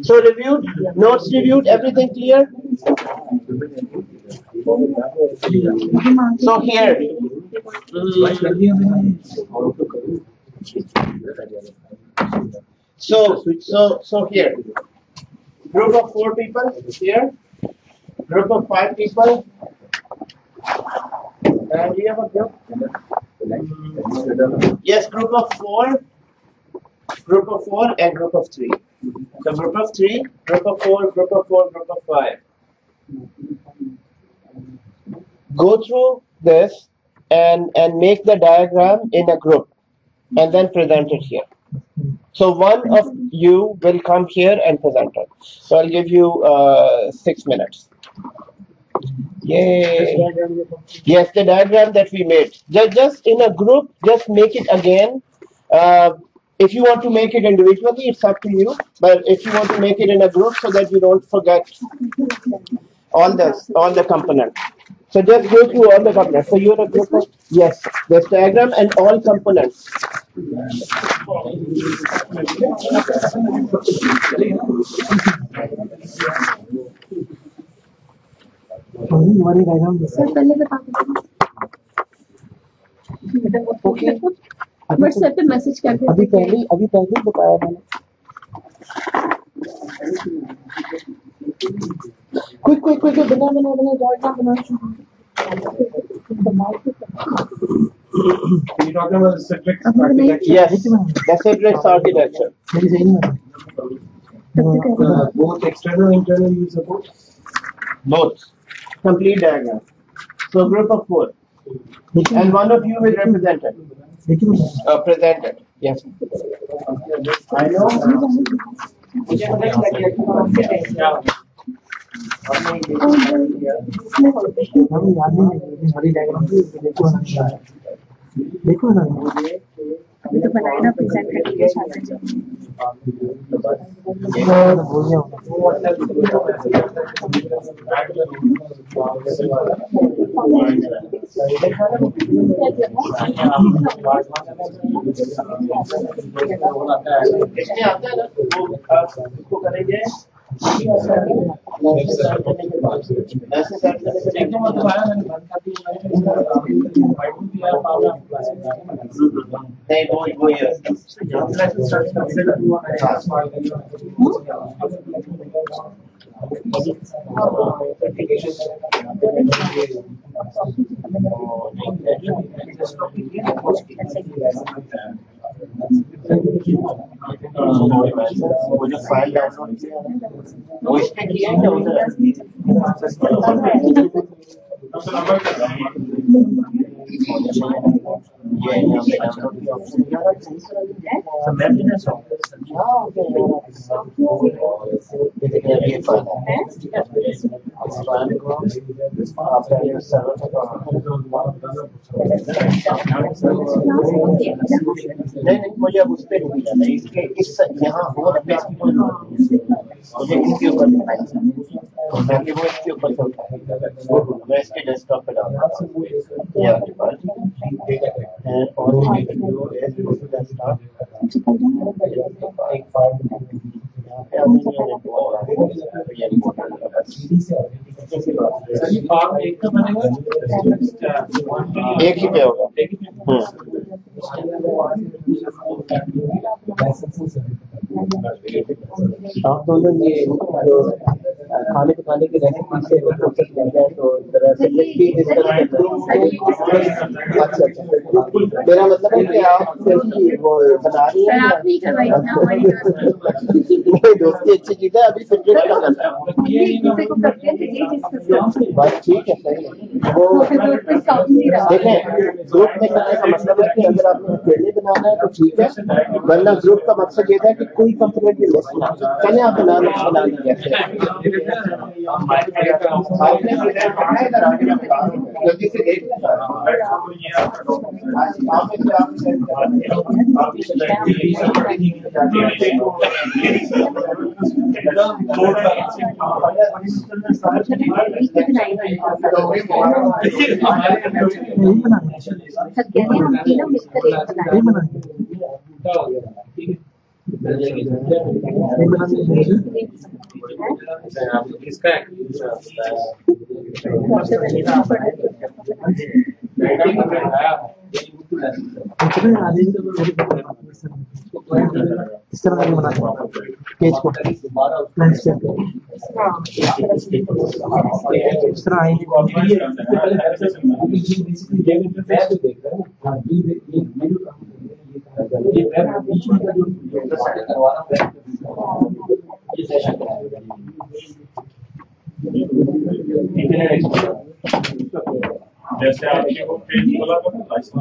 So reviewed, notes reviewed, everything clear? So here, so here, group of 4 people here, group of 5 people, and we have a group. Yes, group of 4, and group of 3. So group of 3, group of 4, group of 4, group of 5. Go through this and make the diagram in a group and then present it here. So one of you will come here and present it. So I'll give you 6 minutes. Yay! Yes, the diagram that we made. Just in a group, just make it again. If you want to make it individually, it's up to you. But if you want to make it in a group so that you don't forget all the components. So just go through all the components. So you're a group of, yes, this diagram and all components. Okay. WhatsApp पे message कर अभी पहले बताया मैंने. Quick, बना. Can you talk about the Citrix architecture? Yes, the Citrix architecture. Both external and internal use support? Both. Complete diagram. So group of 4. And one of you will represent it. Present it. Yes. I know. देखो ना अभी तो बनाए ना present करके मुझे file download किया वो इस पे किया है क्या उधर नहीं मुझे अब उस पर नहीं जाना इसके इस यहाँ हो मुझे इसके ऊपर ताकि वो इसके ऊपर चलता है मैं इसके डेस्कटॉप पे डालूंगा एक ही पे होगा आप दोनों ये खाने पकाने की रेसिपी से तो अच्छा मेरा मतलब है कि आप वो बना रही हैं दोस्ती अच्छी चीज है अभी बस ठीक है सही वो देखें ग्रुप में करने का मतलब है कि अगर आपने अकेले बनाना है तो ठीक है वरना ग्रुप का मकसद ये था कि कोई कंपोनेंट भी मिस ना चले आप बना लीजिए जल्दी से देख किसका है? इस तरह नहीं बना पेज को इस तरह आएंगे जैसे आपके को पेज बोला तो लाइसेंस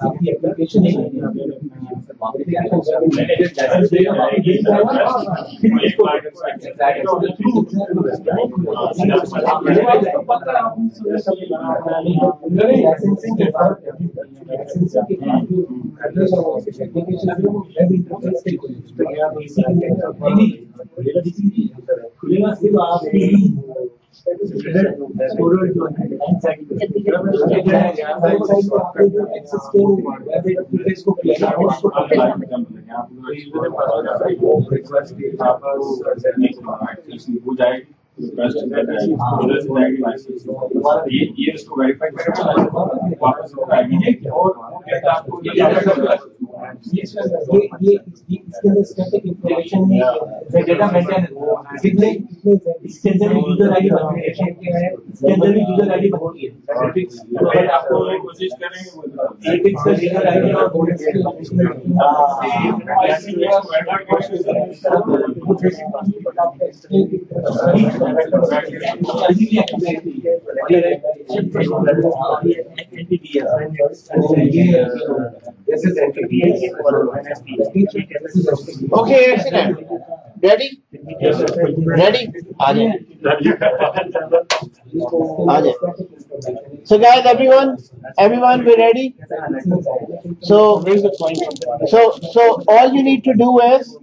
आपकी एप्लीकेशन ये इसको वेरीफाई करेगा वापस और ये इसके अंदर स्टैटिक इंफॉर्मेशन है डेटा मेंटेन इसके अंदर यूजर आईडी बनती है इसके अंदर भी यूजर आईडी बनती है अगर आपको कोशिश करेंगे सिट्रिक्स का यूजर आईडी और Okay, excellent. Ready? Ready? Aaj. So guys, everyone, we ready? So all you need to do is,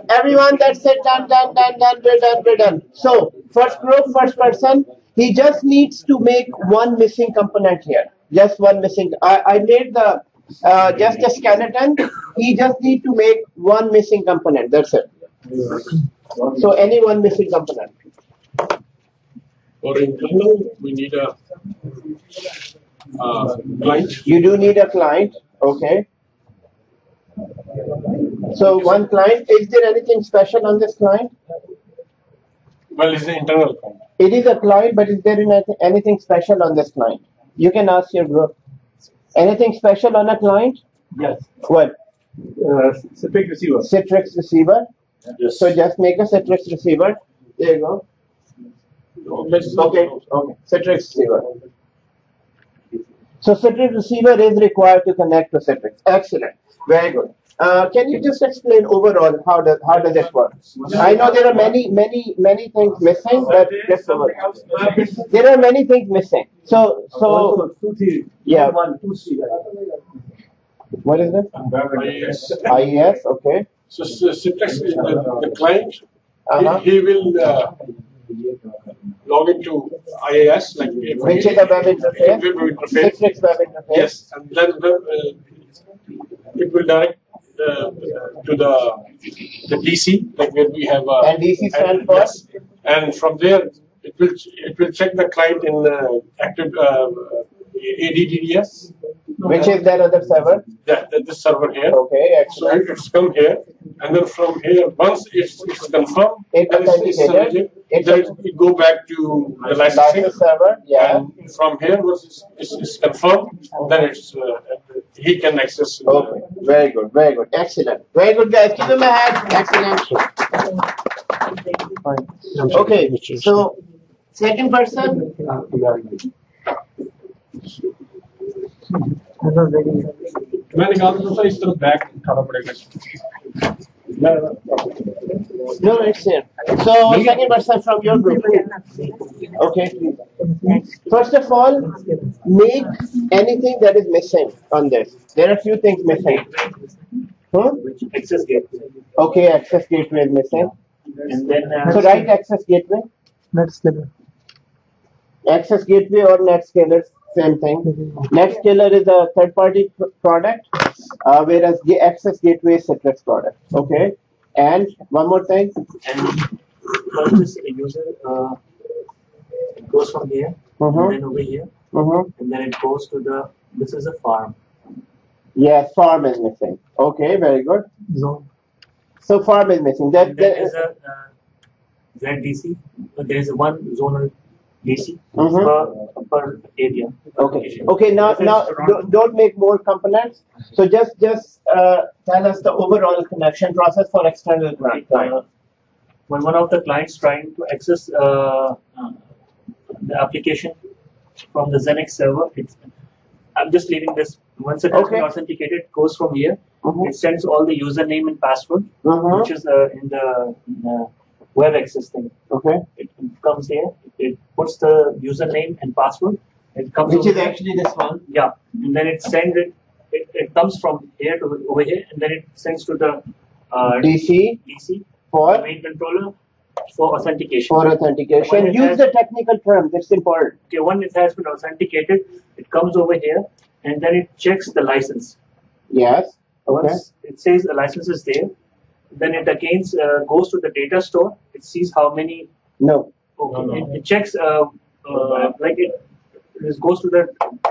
everyone, that's it, we're done. So first group, first person, he just needs to make one missing component here. Just one missing. I made the just a skeleton. He just need to make one missing component. That's it. So any one missing component. For internal, we need a client. You do need a client. Okay. So one client. Is there anything special on this client? Well, it's an internal client. It is a client, but is there anything special on this client? You can ask your group. Anything special on a client? Yes. What? Citrix receiver. Citrix receiver. Yes. So just make a Citrix receiver. There you go. Okay. Citrix receiver. So Citrix receiver is required to connect to Citrix. Excellent. Very good. Can you just explain overall how does it work? I know there are many things missing, but just overall. There are many things missing. So yeah. What is it? IES. Okay. So Citrix is the client. He will log into IAS, like which is a web interface. Citrix web interface. Yes, and then it will direct to the DC, like where we have and DC stands for. Yes. And from there, it will check the client in active ADDS. Which is that other server? Yeah, this server here. Okay, So excellent. it's come here, and then from here, once it's confirmed, It's and it's authenticated. then it go back to the licensing. License server, yeah. And from here, once it's confirmed, then it's he can access. Okay, very good, very good, excellent, very good, guys. Give him a hand. Excellent. Okay, so second person. मैंने कहा था इस तरफ back उठाना पड़ेगा. No, it's here. So second person from your group. Okay. First of all, make anything that is missing on this. There are few things missing. Access gateway. Okay, access gateway is missing. And then So write access gateway. Netscaler. Access gateway or Netscaler, same thing. Netscaler is a third-party product, whereas the access gateway is Citrix product. Okay. And one more thing. and once this user it goes from here and then over here and then it goes to the this is a farm. Yes, farm is missing. Okay, very good. Zone. So farm is missing. And there is a ZDC, but there is a one zonal DC per area. Okay. Okay. Now don't make more components. So just tell us the overall connection process for external client. When one of the clients trying to access the application from the Xenix server, I'm just leaving this. Once it has been authenticated, it goes from here. It sends all the username and password, which is in the web access thing. Okay. It comes here. It puts the username and password. It comes. Which is here. actually this one. Yeah, and then it sends it. It comes from here to over here, and then it sends to the DC for the main controller for authentication. For authentication. Use the technical term. That's important. Okay, when it has been authenticated, it comes over here, and then it checks the license. Yes. Okay. Once it says the license is there, then it again goes to the data store. It sees how many. No. Okay. It checks like it goes to the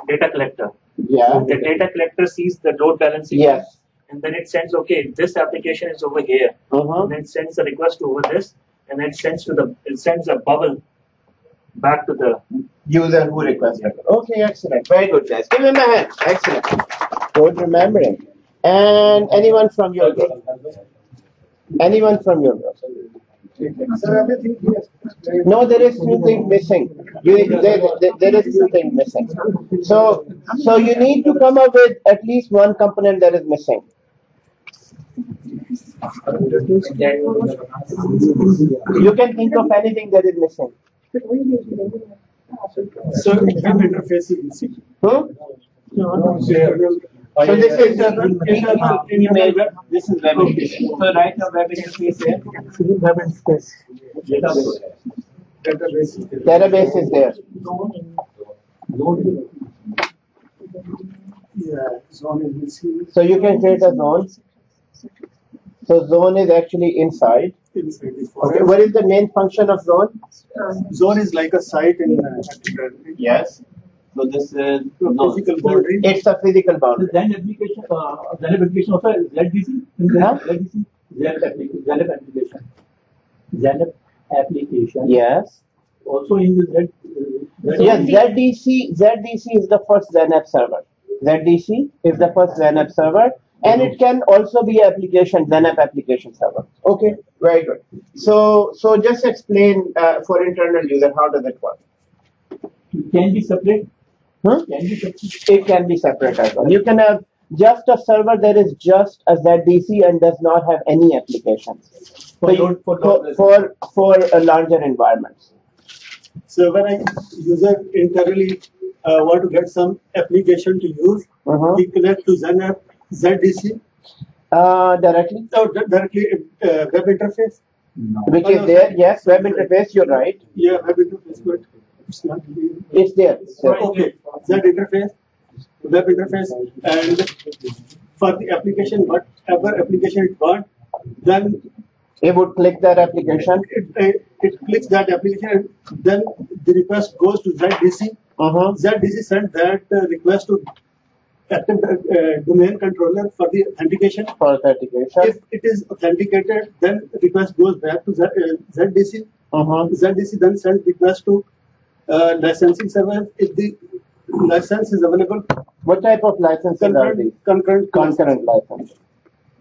data collector. Yeah. The data collector sees the load balancing. Yes. And then it sends, okay, this application is over here. And then it sends a request over this, and then it sends a bubble back to the user who requested. Okay, excellent. Very good, guys. Give him a hand. Excellent. Good remembering. And anyone from your group? Anyone from your group? No, there is few things missing. There is few things missing. So you need to come up with at least one component that is missing. You can think of anything that is missing. So web interface is missing. So this is internal email web. This is web interface. So write a web interface here. Web interface. Database is there. Yeah, zone is missing. So you can create a zone. So zone is actually inside. Okay. What is the main function of zone? Zone is like a site in. Yes. So this is Physical boundary. It's a physical the boundary. Zen application also is ZDC. Zen application. Zen application. Yes. Also in the Yes. ZDC is the first ZenApp server. ZDC is the first ZenApp server, and it can also be application ZenApp application server. Okay. Very good. So just explain for internal user how does it work. It can be separate. It can be separate as well. You can have just a server that is just a ZDC and does not have any applications for larger environments. So when a user internally want to get some application to use, he connect to ZenApp, ZDC. Directly. So directly web interface. Which is there? Yes, web interface. You're right. Yeah, web interface, but it's not here. It's there. Okay, Z interface, web interface, and for the application, whatever application it want, then It would click that application. It clicks that application, then the request goes to ZDC. ZDC sent that request to active domain controller for the authentication. If it is authenticated, then request goes back to ZDC. ZDC then sends request to licensing server. If the license is available. What type of license are these? Concurrent license.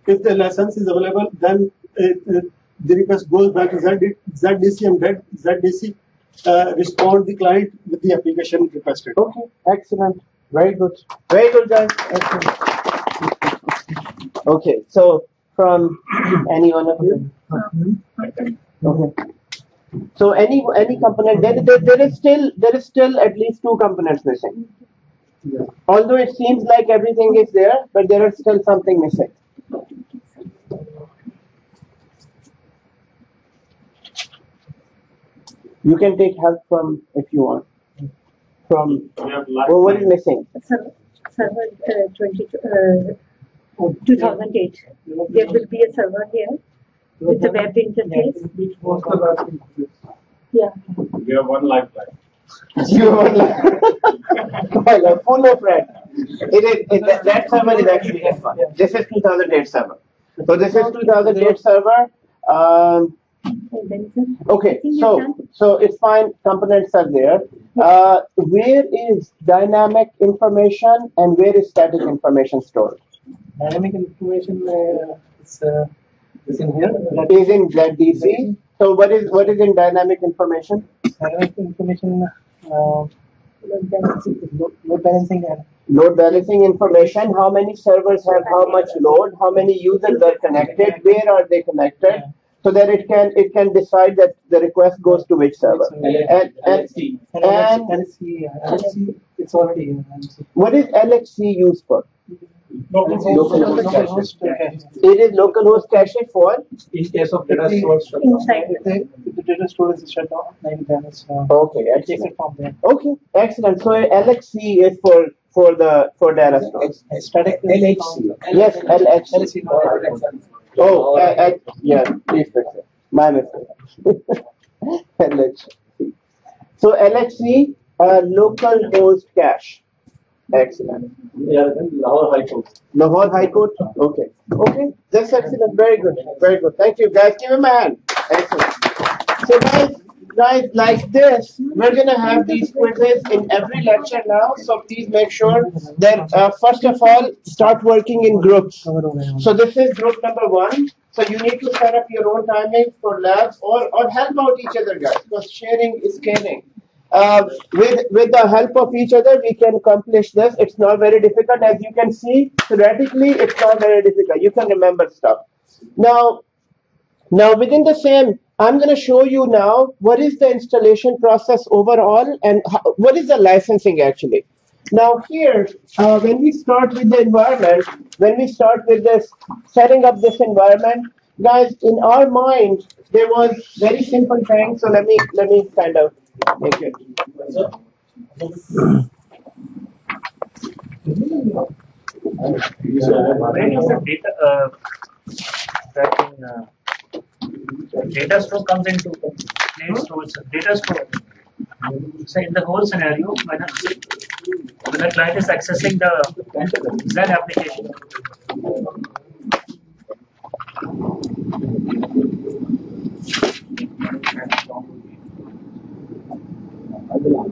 If the license is available, then the request goes back to ZDC, and ZDC respond the client with the application requested. Okay, excellent. Very good. Very good, guys. Excellent. Okay, so from any one of you? Okay. So any component, there is still at least 2 components missing. Yeah. Although it seems like everything is there, but there is still something missing. You can take help from if you want. From what is missing? Server 2008. There will be a server here with the web interface. Yeah. We have one lifeline. You have one lifeline. Full of red. That server is actually F1. This is 2008 server. So this is 2008 server. Okay, so it's fine. Components are there. Where is dynamic information and where is static information stored? Dynamic information is in here. Is in ZDC. So what is in dynamic information? Dynamic information, load balancing. Load balancing information. How many servers have how much load? How many users are connected? Where are they connected? Yeah. So that it can decide that the request goes to which server. LHC, it's already in LHC. What is LHC used for? Localhost cache. It is localhost cache for? In case of data storage shutdown. If the data storage is shut down, then it's okay, it takes it from there. Okay, excellent. So LHC is for data storage. Static LHC. Yes, LHC. Oh, yeah, please fix it. My mistake. LHC. So LHC, local host cache. Excellent. Yeah, then Lahore High Court. Lahore High Court? Okay. Okay, that's excellent. Very good. Very good. Thank you, guys. Give him a hand. Excellent. So, guys, like this, we're going to have these quizzes in every lecture now. So, please make sure that, first of all, start working in groups. So, this is group number 1. So, you need to set up your own timing for labs or help out each other, guys, because sharing is caring. With the help of each other, we can accomplish this. It's not very difficult. As you can see, theoretically, it's not very difficult. You can remember stuff. Now within the same, I'm going to show you now what is the installation process overall and what is the licensing actually. Now here, when we start with the environment, when we start with this, setting up this environment, guys, in our mind, there was very simple thing. So let me kind of make it. Where is the data data store comes into play stores data store. So in the whole scenario, when the client is accessing the Zen application,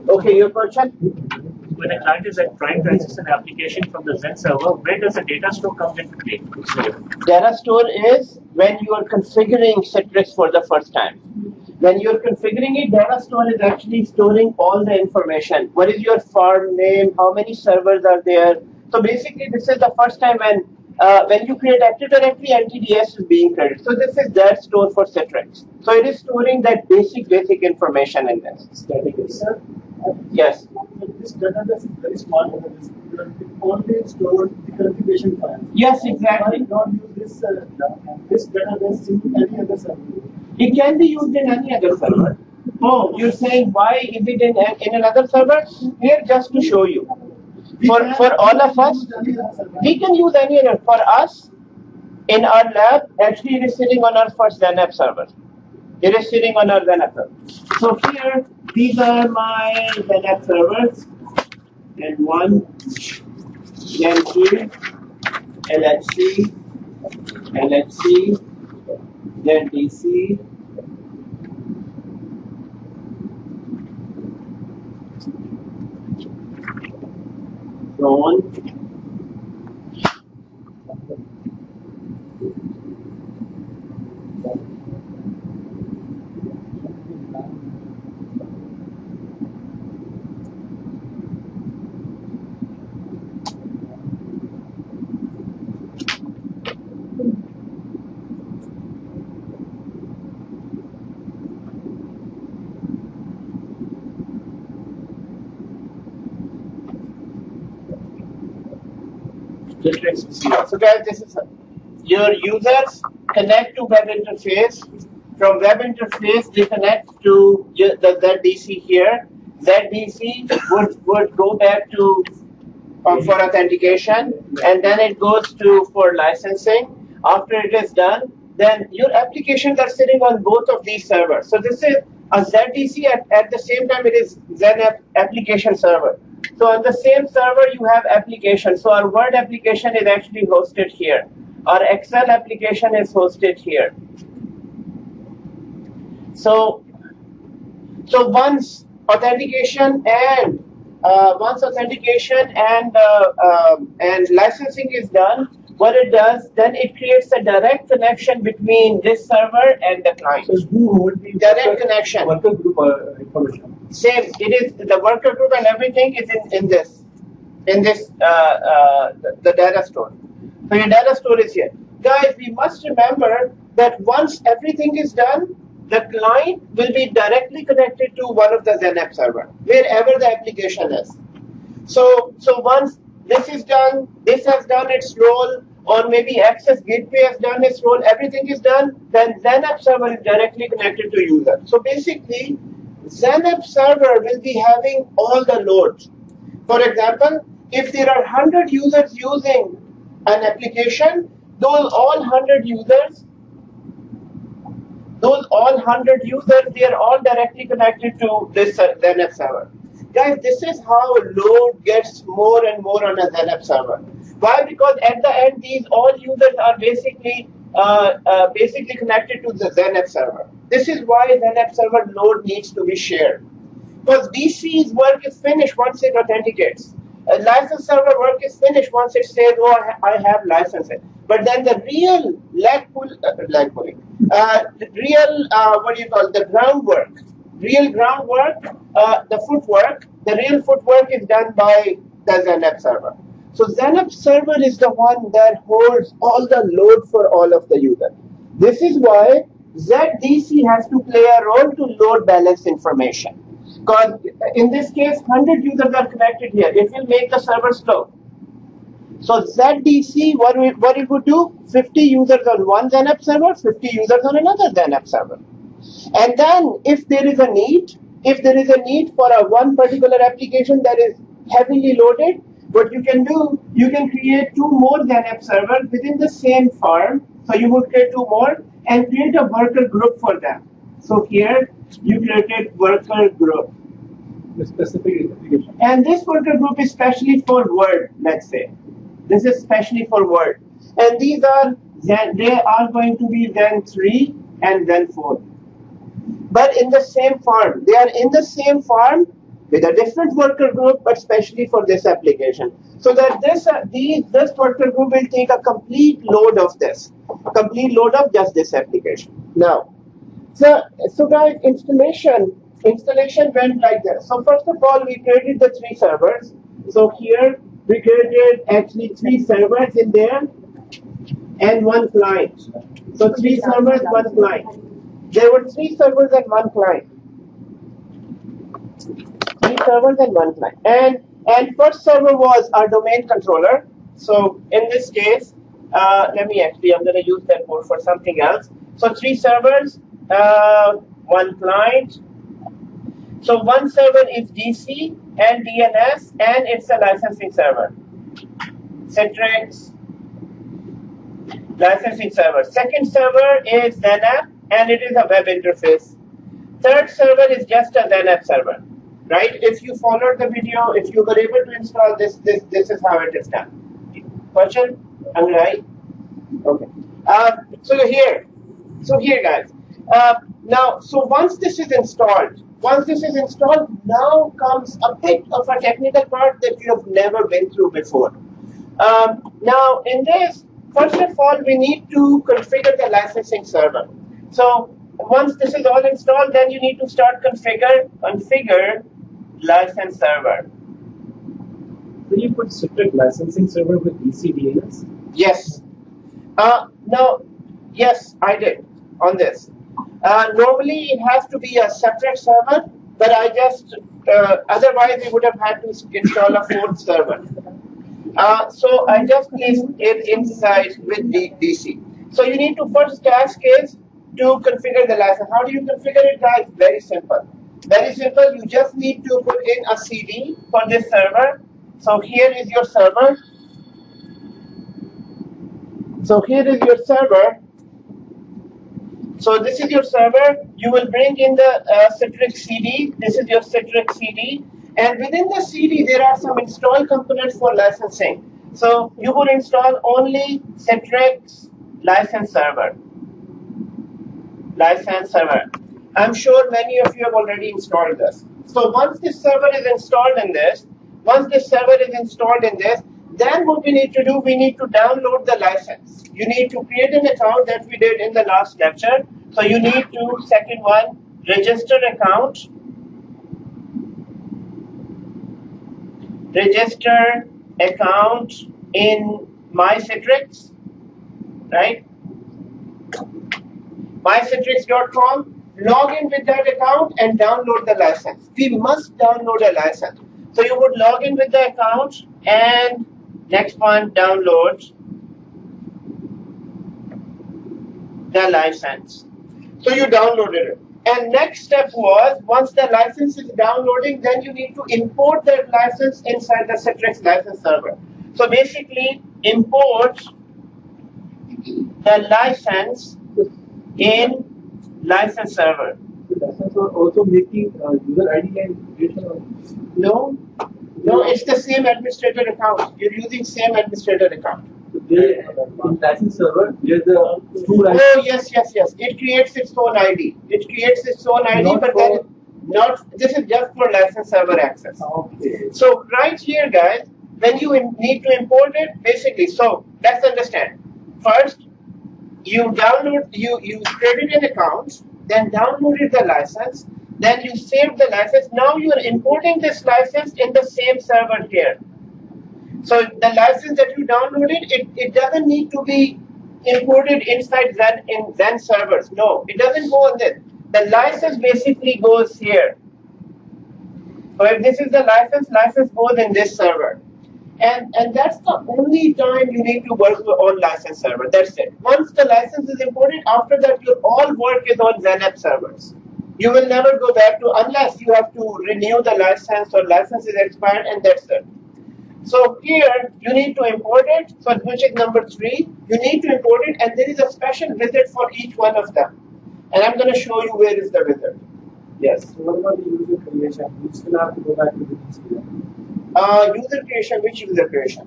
Okay, your question? when a client is trying to access an application from the Zen server, where does the data store come into play? Data store is when you are configuring Citrix for the first time. When you're configuring it, data store is actually storing all the information. What is your farm name? How many servers are there? So basically, this is the first time when you create Active Directory, NTDS is being created. So this is that store for Citrix. So it is storing that basic information in this. Static, sir. Yes. This database is very small database. It only stores the configuration file. Yes, exactly. Why not use this database in any other server? It can be used in any other server. Oh, you're saying why is it in another server? Here, just to show you. For all of us, we can use any other. For us, In our lab, actually it is sitting on our first ZenApp server. It is sitting on our ZenApp server. So here, these are my ZenApp servers. And one, then two, LHC, LHC, then DC, zone, Citrix 0. So guys, this is your users connect to web interface. From web interface, they connect to the ZDC here. ZDC would go back to for authentication, and then it goes to for licensing. After it is done, then your applications are sitting on both of these servers. So this is a ZDC at the same time it is ZenApp application server. So on the same server you have application. So our Word application is actually hosted here. Our Excel application is hosted here. So once authentication and licensing is done, what it does, then it creates a direct connection between this server and the client. So who would be Direct connection. worker group information? Same. It is the worker group and everything is in this the data store. So your data store is here. Guys, we must remember that once everything is done, the client will be directly connected to one of the ZenApp server, wherever the application is. So once this is done, this has done its role, or maybe Access Gateway has done its role, everything is done, then ZenApp server is directly connected to user. So basically, ZenApp server will be having all the loads. For example, if there are 100 users using an application, those all 100 users, they are all directly connected to this ZenApp server. Guys, this is how load gets more and more on a ZenApp server. Why? Because at the end, these all users are basically connected to the ZenApp server. This is why ZenApp server load needs to be shared. Because DC's work is finished once it authenticates. A license server work is finished once it says, oh, I have licenses. But then the real the groundwork, the real footwork is done by the ZenApp server. So ZenApp server is the one that holds all the load for all of the users. This is why ZDC has to play a role to load balance information. Because in this case, 100 users are connected here. It will make the server slow. So ZDC, what it would do, 50 users on one ZenApp server, 50 users on another ZenApp server. And then if there is a need for one particular application that is heavily loaded, what you can do, you can create 2 more ZenApp servers within the same farm. So you would create 2 more and create a worker group for them. So here you created worker group. The specific application. And this worker group is specially for Word, let's say. This is specially for Word. And these are, they are going to be Zen 3 and Zen 4. But in the same farm. They are in the same farm with a different worker group, but specially for this application. So that this worker group will take a complete load of just this application. Now, so guys, installation went like this. So first of all, we created the 3 servers. So here we created actually 3 servers in there and 1 client. So 3 servers, 1 client. There were 3 servers and 1 client. 3 servers and 1 client. And first server was our domain controller. So in this case, I'm going to use that code for something else. So 3 servers, 1 client. So 1 server is DC and DNS, and it's a licensing server. Citrix, licensing server. Second server is ZenApp, and it is a web interface. Third server is just a ZenApp server, right? If you followed the video, if you were able to install this is how it is done. Question? I'm right. Okay. So here, guys. Now, so once this is installed, now comes a bit of a technical part that you have never been through before. Now, in this, first of all, we need to configure the licensing server. So once this is all installed, then you need to start configure license server. Will you put Citrix licensing server with DCDNS? Yes. No. Yes, I did on this. Normally, it has to be a separate server, but I just otherwise we would have had to install a fourth server. So I just placed it inside with the DC. So you need to first task is to configure the license. How do you configure it, guys? Very simple. Very simple. You just need to put in a CD for this server. So here is your server. So this is your server. You will bring in the Citrix CD. This is your Citrix CD. And within the CD, there are some install components for licensing. So you would install only Citrix license server. I'm sure many of you have already installed this. So once this server is installed in this, then what we need to do, we need to download the license. You need to create an account that we did in the last lecture. So you need to, second one, register account. Register account in MyCitrix, right? MyCitrix.com. Log in with that account and download the license. We must download a license. So you would log in with the account and next one, download the license. So you downloaded it. And next step was, once the license is downloading, then you need to import that license inside the Citrix license server. So basically, import the license in license server. The license are also making user ID and creation. No, it's the same administrator account. You're using same administrator account. So in license server, there's the two license. Oh, yes. It creates its own ID. But then this is just for license server access. Okay. So right here, guys, when you need to import it, basically, so let's understand. First, you created an account, then downloaded the license, then you saved the license. Now you are importing this license in the same server here. So the license that you downloaded, it doesn't need to be imported inside Zen servers. No, it doesn't go on this. The license basically goes here. So if this is the license goes in this server. And that's the only time you need to work on license server. That's it. Once the license is imported, after that your all work is on ZenApp servers. You will never go back to, unless you have to renew the license or license is expired, and that's it. So here you need to import it. So which is number 3. You need to import it, and there is a special wizard for each one of them. And I'm going to show you where is the wizard. Yes. So what about the user creation? You still have to go back to the DC. User creation. Which user creation?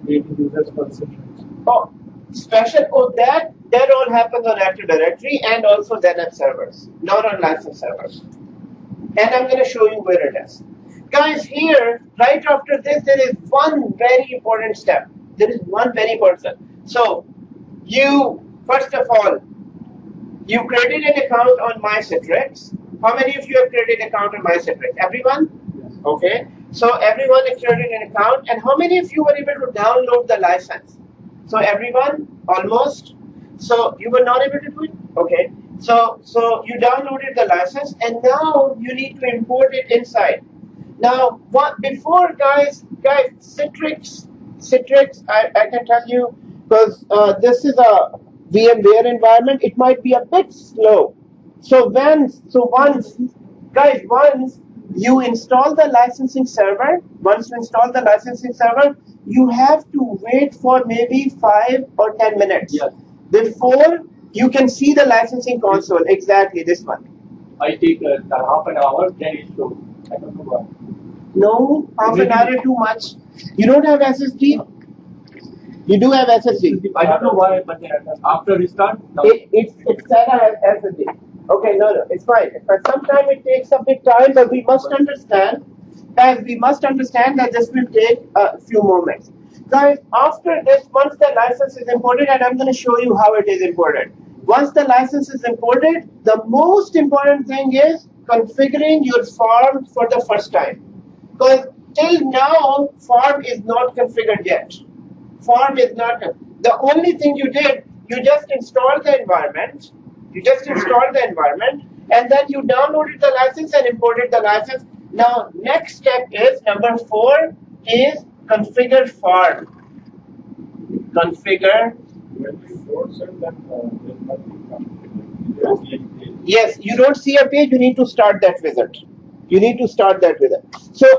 Creating users for Citrix. Oh, special. Oh, that all happens on Active Directory and also ZenApp servers, not on license servers. And I'm going to show you where it is. Guys, here, right after this, there is one very important step. So, first of all, you created an account on MyCitrix. How many of you have created an account on MyCitrix? Everyone? Yes. Okay. So, everyone has created an account. And how many of you were able to download the license? So, everyone? Almost? So, you were not able to do it? Okay. So you downloaded the license, and now you need to import it inside. Now, before guys, Citrix, I can tell you, because this is a VMware environment, it might be a bit slow. So once you install the licensing server. Once you install the licensing server, you have to wait for maybe 5 or 10 minutes before you can see the licensing console. Exactly this one. I take half an hour, then it shows. I don't know why. No, half an hour too much. You don't have SSD? You do have SSD. I don't know why, but after restart, no. It's set as SSD. Okay, no, it's fine. But sometimes it takes a bit time, but we must understand that this will take a few moments. Guys, after this, once the license is imported, and I'm going to show you how it is imported. Once the license is imported, the most important thing is configuring your farm for the first time. Because till now, farm is not configured yet. Farm is not. The only thing you did, you just installed the environment. And then you downloaded the license and imported the license. Now, next step is number 4 is configure farm. Configure. Yes, you don't see a page. You need to start that wizard.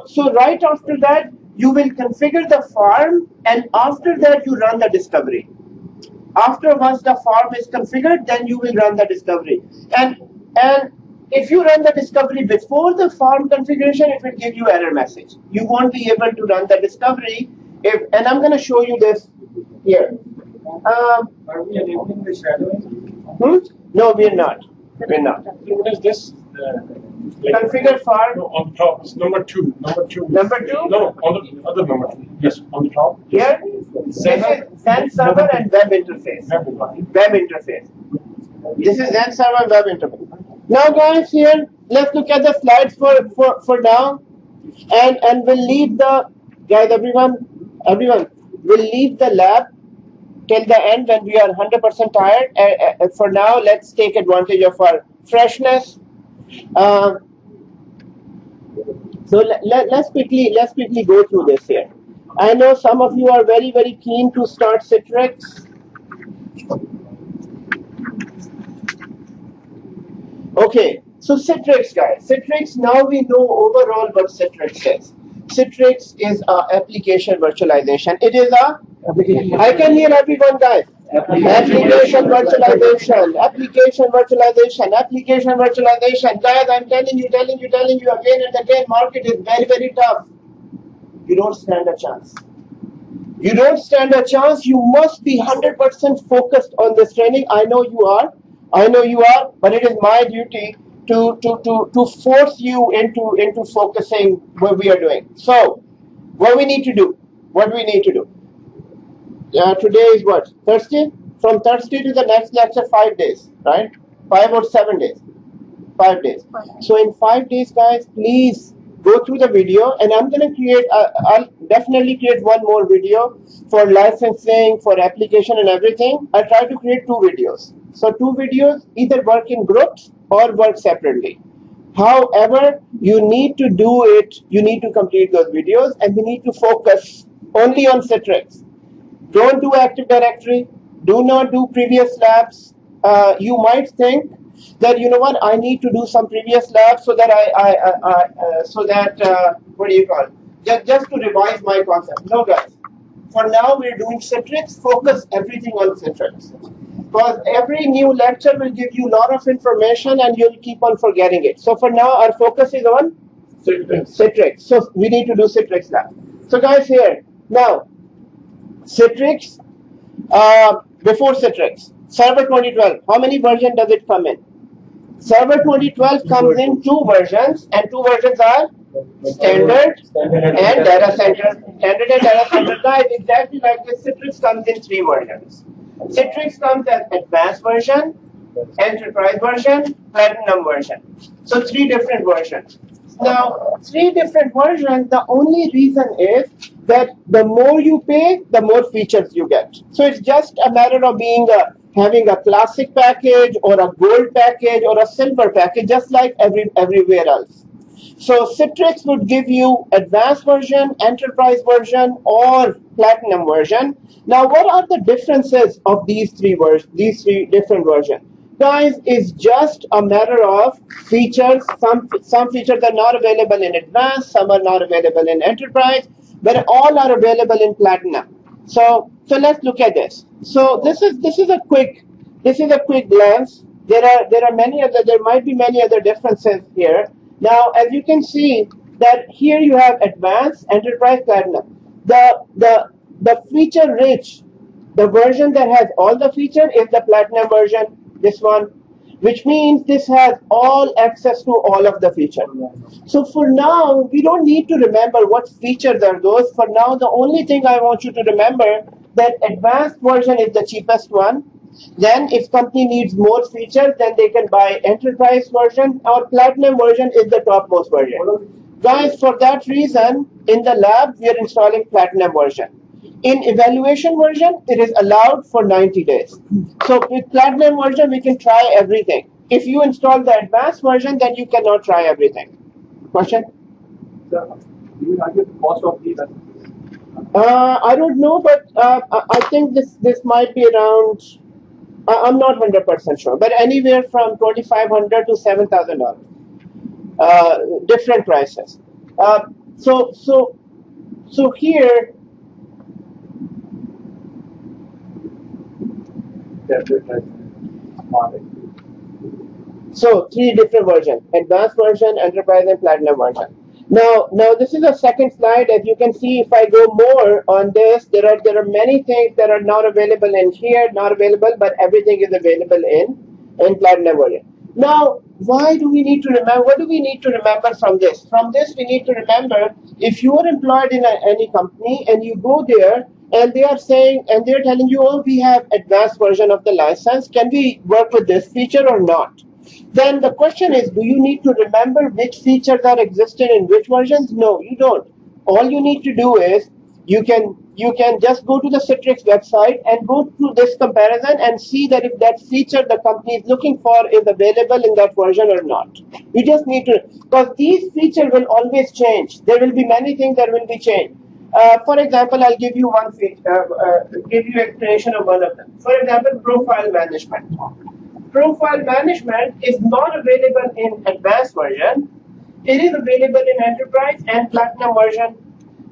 So right after that, you will configure the farm, and after that you run the discovery. Once the farm is configured, then you will run the discovery. And if you run the discovery before the farm configuration, it will give you error message. You won't be able to run the discovery. And I'm going to show you this here. Are we enabling the shadowing? No, we're not. What is this? Configure farm. No, on top. It's number 2. Number 2? No, on the other number 2. Yes, on the top. Here, this is Zen server and web interface. Web interface. This is Zen server and web interface. Now, guys, here let's look at the slides for now, and we'll leave the guys. Everyone, will leave the lab till the end when we are 100% tired. For now, let's take advantage of our freshness. So let's quickly go through this here. I know some of you are very, very keen to start Citrix. Okay, so Citrix, guys. Citrix, now we know overall what Citrix is. Citrix is an application virtualization. It is a application. I can hear everyone, guys. Application virtualization. Guys, I'm telling you again and again, market is very, very tough. You don't stand a chance. You must be 100% focused on this training. I know you are, but it is my duty to force you into focusing what we are doing. So, what we need to do? Today is what? Thursday? From Thursday to the next lecture, 5 days, right? 5 or 7 days? 5 days. So in 5 days, guys, please go through the video, and I'm going to create, I'll definitely create one more video for licensing, for application and everything. I'll try to create 2 videos. So 2 videos either work in groups or work separately. However, you need to do it, you need to complete those videos, and we need to focus only on Citrix. Don't do Active Directory. Do not do previous labs. You might think that, you know what, I need to do some previous labs so that what do you call it? Just to revise my concept. No, guys. For now, we're doing Citrix. Focus everything on Citrix. Because every new lecture will give you a lot of information and you'll keep on forgetting it. So for now, our focus is on Citrix. So we need to do Citrix lab. So guys, here, now, Citrix, before Citrix, Server 2012, how many versions does it come in? Server 2012 comes in 2 versions, and 2 versions are standard and data center. Standard and data center, guys, exactly like this. Citrix comes in 3 versions. Citrix comes as advanced version, enterprise version, platinum version. So 3 different versions. Now, 3 different versions, the only reason is that the more you pay, the more features you get. So it's just a matter of having a classic package or a gold package or a silver package, just like everywhere else. So Citrix would give you advanced version, enterprise version, or platinum version. Now, what are the differences of these 3 different versions? guys, is just a matter of features. Some features are not available in advanced, some are not available in enterprise, but all are available in platinum. So let's look at this. So this is a quick glance. There might be many other differences here. Now, as you can see, that here you have advanced, enterprise, platinum. The feature rich, the version that has all the feature is the platinum version, this one, which means this has all access to all of the features. So for now, we don't need to remember what features are those. For now, the only thing I want you to remember that advanced version is the cheapest one. Then if company needs more features, then they can buy enterprise version, or platinum version is the topmost version. Guys, for that reason, in the lab, we are installing platinum version. In evaluation version, it is allowed for 90 days. So with platinum version, we can try everything. If you install the advanced version, then you cannot try everything. Question? Do you argue the cost of these? I don't know, but I think this might be around. I'm not 100% sure, but anywhere from $2,500 to $7,000. Different prices. So here. So three different versions: advanced version, enterprise, and platinum version. Now this is a second slide. As you can see, if I go more on this, there are many things that are not available in here, not available, but everything is available in platinum version. Now, why do we need to remember? What do we need to remember from this? From this, we need to remember if you are employed in any company and you go there and they are saying and they're telling you, oh, we have advanced version of the license. Can we work with this feature or not? Then the question is, do you need to remember which features are existing in which versions? No, you don't. All you need to do is you can just go to the Citrix website and go through this comparison and see that if that feature the company is looking for is available in that version or not. You just need to, because these features will always change. There will be many things that will be changed. For example, I'll give you one feature, give you explanation of one of them. For example, profile management. Profile management is not available in advanced version. It is available in enterprise and platinum version.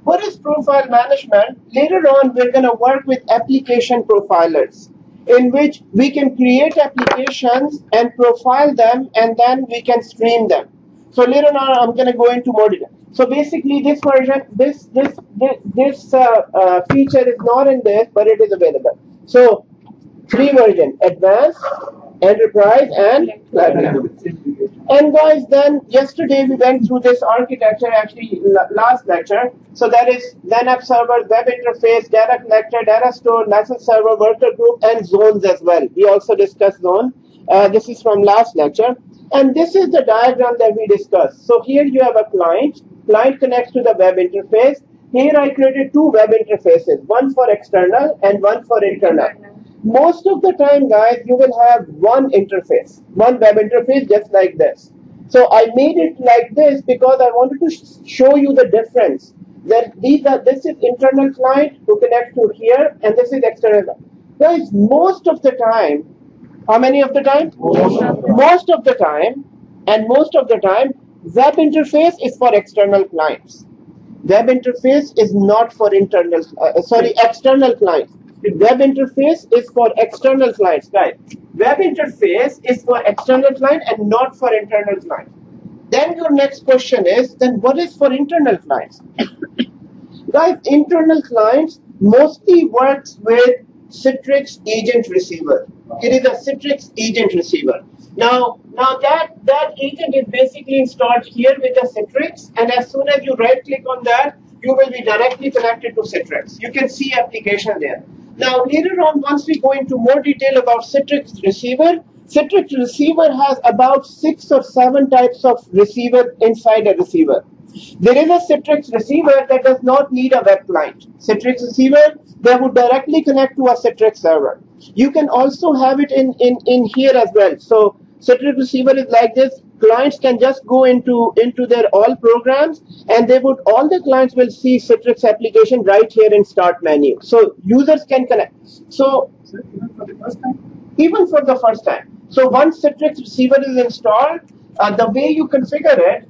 What is profile management? Later on, we're going to work with application profilers, in which we can create applications and profile them, and then we can stream them. So later on, I'm going to go into more detail. So basically, this version, this feature is not in this, but it is available. So three versions: advanced, enterprise, and platinum. And guys, then yesterday we went through this architecture, actually last lecture. So that is then app server, web interface, data collector, data store, license server, worker group, and zones as well. We also discussed zone. This is from last lecture. And this is the diagram that we discussed. So here you have a client. Client connects to the web interface. Here I created two web interfaces, one for external and one for internal. Most of the time, guys, you will have one interface, one web interface just like this. So I made it like this because I wanted to show you the difference. That this is internal client who connects to here, and this is external. Guys, most of the time, how many of the time? Most of the time, web interface is for external clients. Web interface is not for external clients. Web interface is for external clients, right? Web interface is for external client and not for internal client. Then your next question is, then what is for internal clients? Guys, internal clients mostly works with Citrix agent receiver. It is a Citrix agent receiver. Now that agent is basically installed here with the Citrix, and as soon as you right click on that, you will be directly connected to Citrix. You can see application there. Now later on, once we go into more detail about Citrix receiver has about 6 or 7 types of receiver inside a receiver. There is a Citrix receiver that does not need a web client. Citrix receiver, they would directly connect to a Citrix server. You can also have it in here as well. So Citrix receiver is like this. Clients can just go into their all programs, and all the clients will see Citrix application right here in start menu. So users can connect. So even for the first time. So once Citrix receiver is installed, the way you configure it,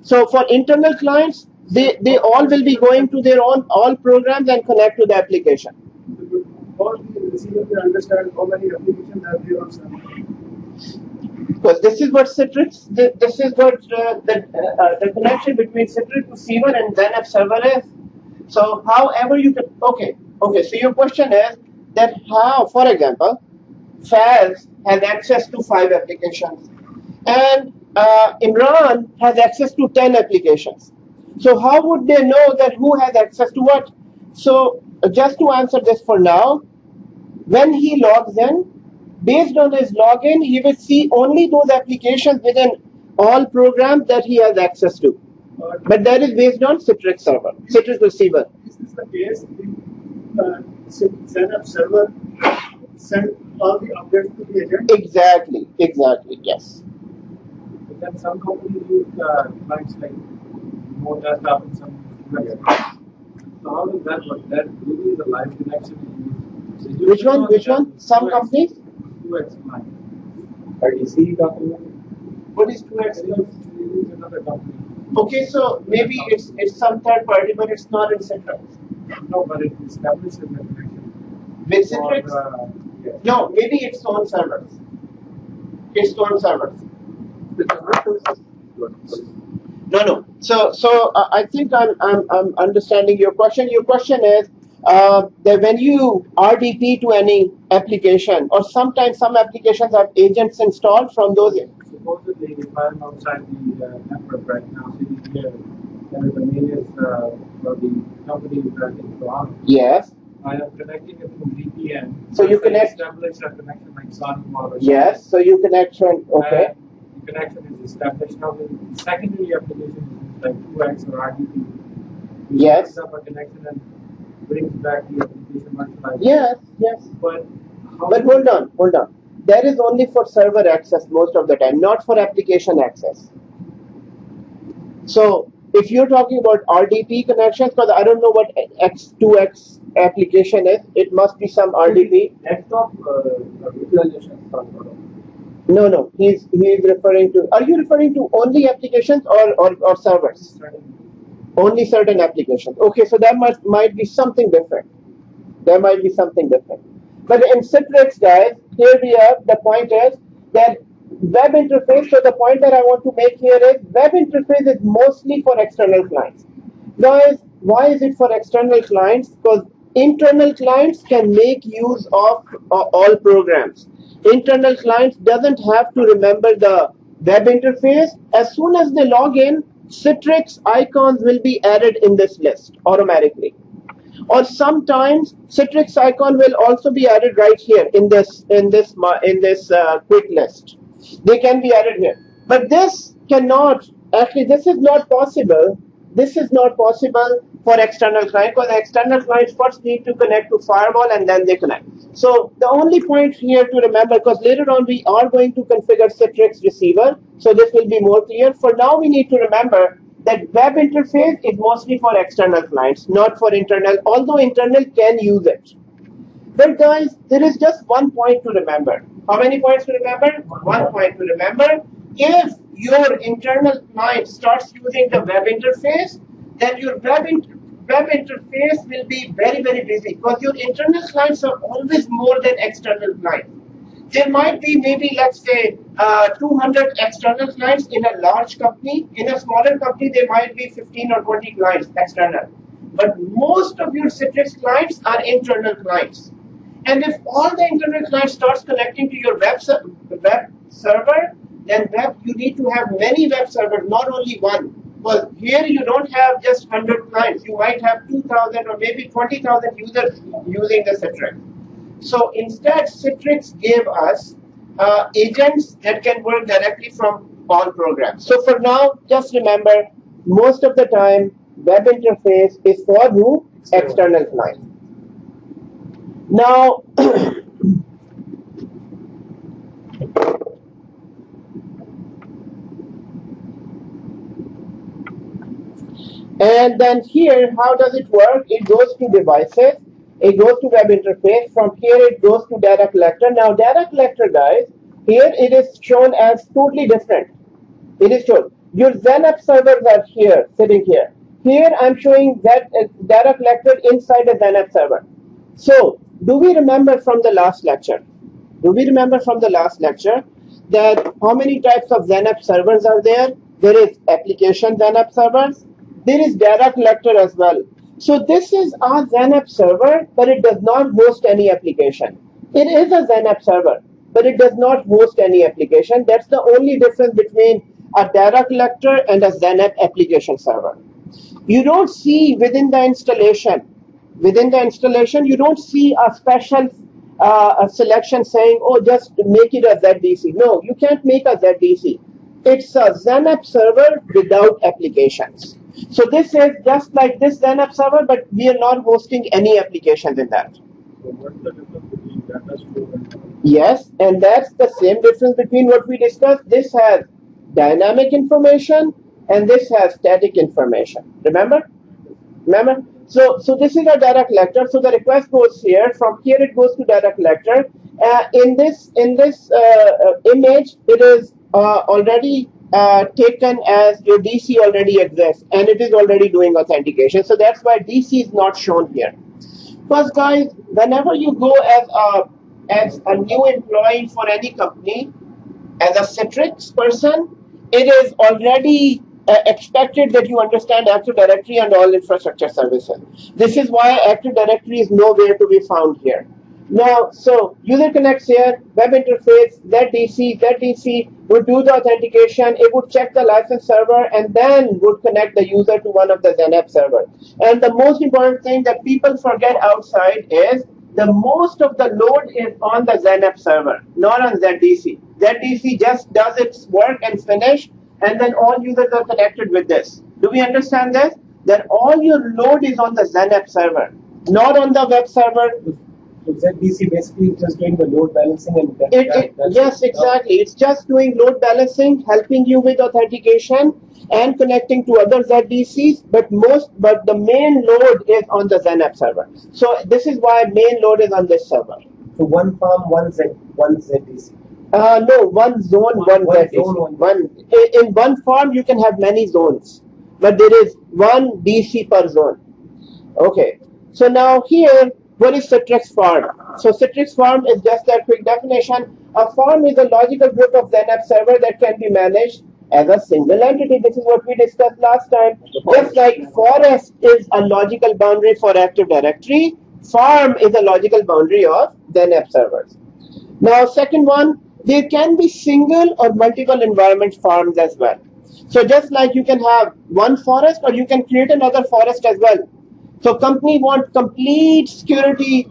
so for internal clients, they all will be going to their own all programs and connect to the application. All the receiver will understand how many applications are there on server. Because this is what Citrix, this is what the connection between Citrix receiver and then app server is. So however you can, okay, so your question is that how, for example, Faz has access to 5 applications and Imran has access to 10 applications. So how would they know that who has access to what? So just to answer this for now, when he logs in, based on his login, he will see only those applications within all programs that he has access to. But that is based on Citrix server, Citrix receiver. Is this the case? The Zen app server send all the updates to the agent? Exactly, yes. But then some companies use clients like more desktop and some websites. So how does that work? That really is a live connection. So Which one? Some companies? 2x client. RDC document. What is 2x? Use another company. Okay, so maybe it's some third party, but it's not in Citrix. No, but it establishes the connection. With Citrix? Yes. No, maybe it's own servers. It's own servers. No. So I think I'm understanding your question. Your question is that when you RDP to any application, or sometimes some applications have agents installed from those. Supposedly, if I'm outside the network right now, sitting here, and the mail is for the company that in Toronto. Yes. I am connecting it through VPN. So you connect. Establish a connection like SonarWall. Yes. So you connection. Okay. The connection is established. Now the secondary application is like 2x or RDP. Yes. Sets up a connection and brings back the application virtualization. Yes. But hold on. That is only for server access most of the time, not for application access. So if you're talking about RDP connections, because I don't know what X2X application is, it must be some RDP. Desktop virtualization. No. He's referring to. Are you referring to only applications or servers? Only certain applications. Okay, so that might be something different. But in Citrix, guys, here we have the point is that web interface. So the point that I want to make here is web interface is mostly for external clients. Guys, why is it for external clients? Because internal clients can make use of all programs. Internal clients doesn't have to remember the web interface. As soon as they log in, Citrix icons will be added in this list automatically. Or sometimes Citrix icon will also be added right here in this quick list. They can be added here, but this cannot. Actually, this is not possible. This is not possible for external client, because external clients first need to connect to firewall and then they connect. So the only point here to remember, because later on we are going to configure Citrix receiver, so this will be more clear. For now, we need to remember that web interface is mostly for external clients, not for internal, although internal can use it. But guys, there is just one point to remember. How many points to remember? One point to remember. If your internal client starts using the web interface, then your web interface will be very, very busy, because your internal clients are always more than external clients. There might be maybe, let's say, 200 external clients in a large company. In a smaller company, there might be 15 or 20 clients external. But most of your Citrix clients are internal clients. And if all the internal clients starts connecting to your web server, then you need to have many web servers, not only one. Because here you don't have just 100 clients. You might have 2,000 or maybe 20,000 users using the Citrix. So instead, Citrix gave us agents that can work directly from all programs. So for now, just remember, most of the time, web interface is for who? External client. Now, and then here, how does it work? It goes to devices. It goes to web interface. From here, it goes to data collector. Now, data collector, guys, Here it is shown as totally different. It is shown. Your ZenApp servers are here, sitting here. Here I'm showing that data collector inside a ZenApp server. So, do we remember from the last lecture? Do we remember from the last lecture that how many types of ZenApp servers are there? There is application ZenApp servers. There is data collector as well. So this is a ZenApp server, but it does not host any application. It is a ZenApp server, but it does not host any application. That's the only difference between a data collector and a ZenApp application server. You don't see within the installation, you don't see a special a selection saying, oh, just make it a ZDC. No, you can't make a ZDC. It's a ZenApp server without applications. So this is just like this ZenApp server, but we are not hosting any applications in that. So what's the difference between data store and Yes, and that's the same difference between what we discussed. This has dynamic information and this has static information. Remember? So this is a data collector. So the request goes here. From here it goes to data collector. In this image, it is already taken as your DC already exists and it is already doing authentication. So that's why DC is not shown here. Because guys, whenever you go as a new employee for any company, as a Citrix person, it is already expected that you understand Active Directory and all infrastructure services. This is why Active Directory is nowhere to be found here. Now, so user connects here, web interface, ZDC would do the authentication, it would check the license server and then would connect the user to one of the ZenApp servers. And the most important thing that people forget outside is the most of the load is on the ZenApp server, not on ZDC. ZDC just does its work and finish, and then all users are connected with this. Do we understand this? That all your load is on the ZenApp server, not on the web server. So ZDC basically is just doing the load balancing and Yes, exactly. It's just doing load balancing, helping you with authentication and connecting to other ZDCs, but the main load is on the ZenApp server. So this is why main load is on this server. So one farm, one ZDC. No, one zone, one ZDC. Zone, In one farm, you can have many zones, but there is one DC per zone. Okay. So now here, what is Citrix farm? So Citrix farm is just a quick definition. A farm is a logical group of ZenApp server that can be managed as a single entity. This is what we discussed last time. Just like forest is a logical boundary for Active Directory, farm is a logical boundary of ZenApp servers. Now, second one, there can be single or multiple environment farms as well. So just like you can have one forest or you can create another forest as well. So company want complete security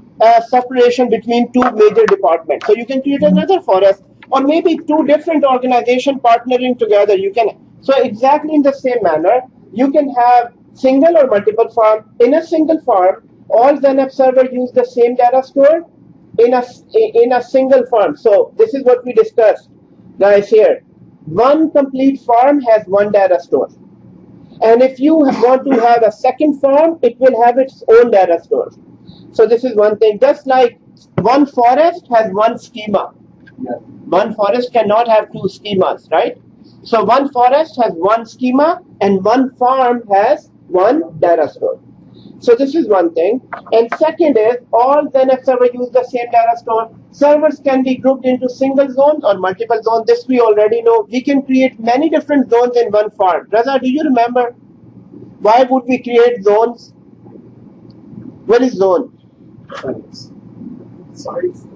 separation between two major departments. So you can create another forest or maybe two different organizations partnering together. You can, so exactly in the same manner, you can have single or multiple farm. In a single farm, all ZenApp servers use the same data store in a single farm. So this is what we discussed, guys, here. One complete farm has one data store. And if you want to have a second farm, it will have its own data store. So this is one thing. Just like one forest has one schema. Yeah. One forest cannot have two schemas, right? So one forest has one schema and one farm has one data store. So this is one thing. And second is all ZenApp servers use the same data store. Servers can be grouped into single zones or multiple zones. This we already know. We can create many different zones in one farm. Raza, do you remember? Why would we create zones? What is zone? size?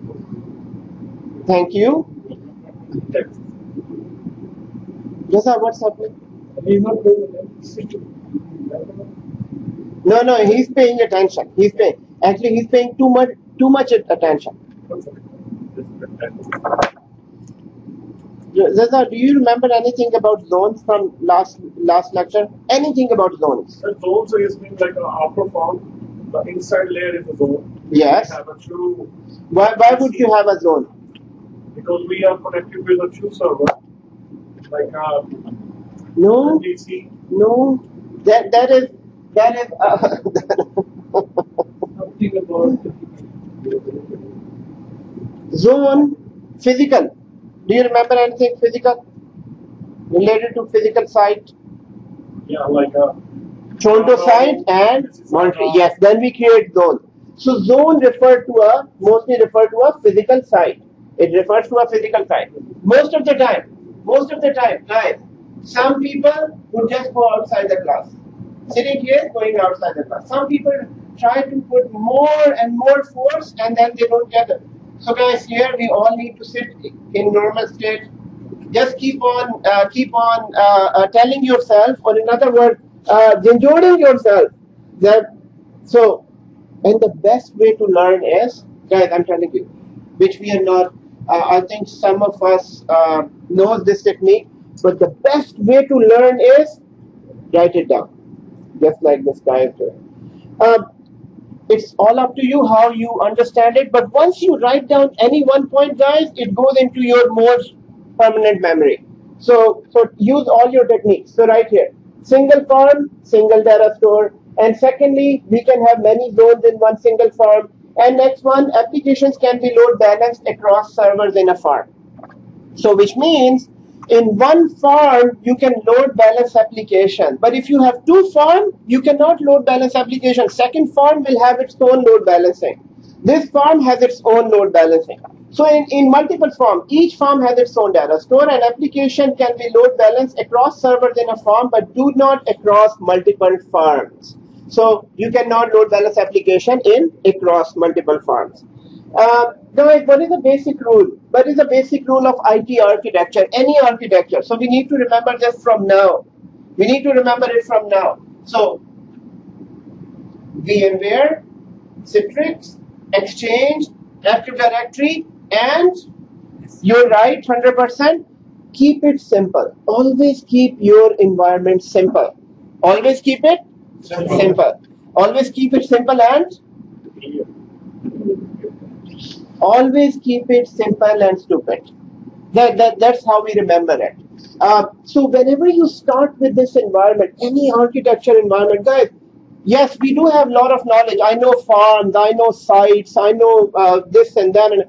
Thank you. Raza, what's happening? He's not paying No, he's paying attention. He's paying too much attention. Zaza, do you remember anything about zones from last lecture? Anything about zones? The zones is mean like an outer form. The inside layer is a zone. Yes. We have a true. Why would you have a zone? Because we are connected with a true server, like No, DC. no. That is. Something about Zone physical. Do you remember anything physical related to physical site? Yeah, like Toronto site and Montreal. Yes, then we create zone. So zone mostly refer to a physical site. It refers to a physical site. Most of the time, guys, some people would just go outside the class. Sitting here, going outside the class. Some people try to put more and more force and then they don't get it. So guys, here we all need to sit in normal state. Just keep on telling yourself, or in other words, enjoying yourself. So, and the best way to learn is, guys, I'm telling you, which we are not. I think some of us knows this technique, but the best way to learn is write it down, just like this guy is doing. It's all up to you how you understand it, but once you write down any one point, guys, it goes into your more permanent memory. So use all your techniques. So right here, single farm, single data store, and secondly, we can have many zones in one single farm. And next one, applications can be load balanced across servers in a farm. So which means in one farm, you can load balance application. But if you have two farms, you cannot load balance application. Second farm will have its own load balancing. This farm has its own load balancing. So in multiple farms, each farm has its own data store, and application can be load balanced across servers in a farm, but do not across multiple farms. So you cannot load balance application across multiple farms. Guys, what is the basic rule? What is the basic rule of IT architecture? Any architecture. So we need to remember this from now. We need to remember it from now. So VMware, Citrix, Exchange, Active Directory, and you're right, 100%. Keep it simple. Always keep your environment simple. Always keep it simple. Always keep it simple and always keep it simple and stupid. That's how we remember it. So whenever you start with this environment, any architecture environment, guys, yes, we do have a lot of knowledge. I know farms, I know sites, I know this and that.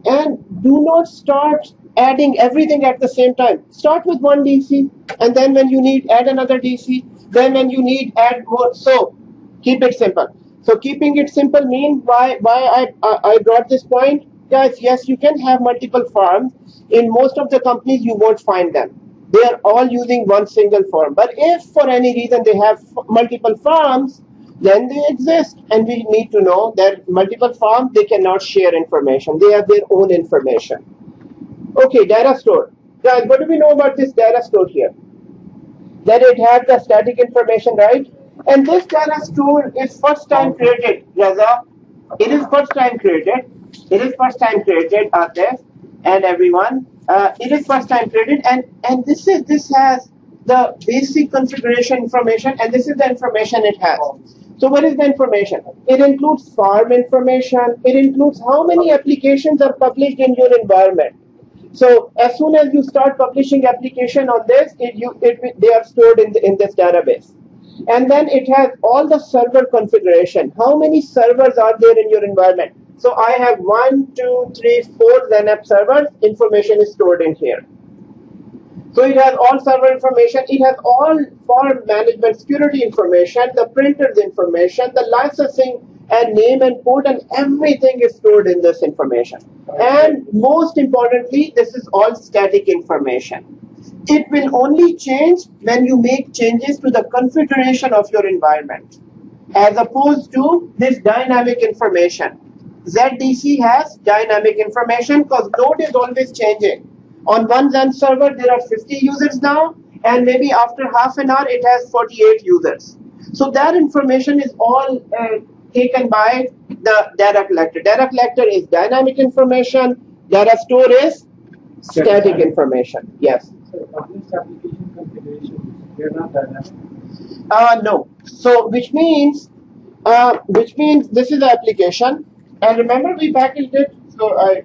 And do not start adding everything at the same time. Start with one DC, and then when you need, add another DC. Then when you need, add more. So keep it simple. So keeping it simple means why I brought this point. Guys, yes, you can have multiple farms. In most of the companies, you won't find them. They are all using one single farm. But if for any reason they have multiple farms, then they exist. And we need to know that multiple farms, they cannot share information. They have their own information. Okay, data store. Guys, what do we know about this data store here? That it has the static information, right? And this data store is first time created, Raza. It is first time created. It is first time created, Atif and everyone. It is first time created, and this has the basic configuration information, and this is the information it has. So what is the information? It includes farm information. It includes how many applications are published in your environment. So as soon as you start publishing application on this, they are stored in this database. And then it has all the server configuration. How many servers are there in your environment? So I have 1, 2, 3, 4 XenApp servers. Information is stored in here. So it has all server information. It has all farm management security information, the printers information, the licensing and name and port, and everything is stored in this information. And most importantly, this is all static information. It will only change when you make changes to the configuration of your environment, as opposed to this dynamic information. ZDC has dynamic information because load is always changing. On one Zen server, there are 50 users now, and maybe after half an hour, it has 48 users. So that information is all taken by the data collector. Data collector is dynamic information. Data store is static information. Yes. So published application configurations, they're not dynamic? No. So which means this is the application. And remember we packaged it. So I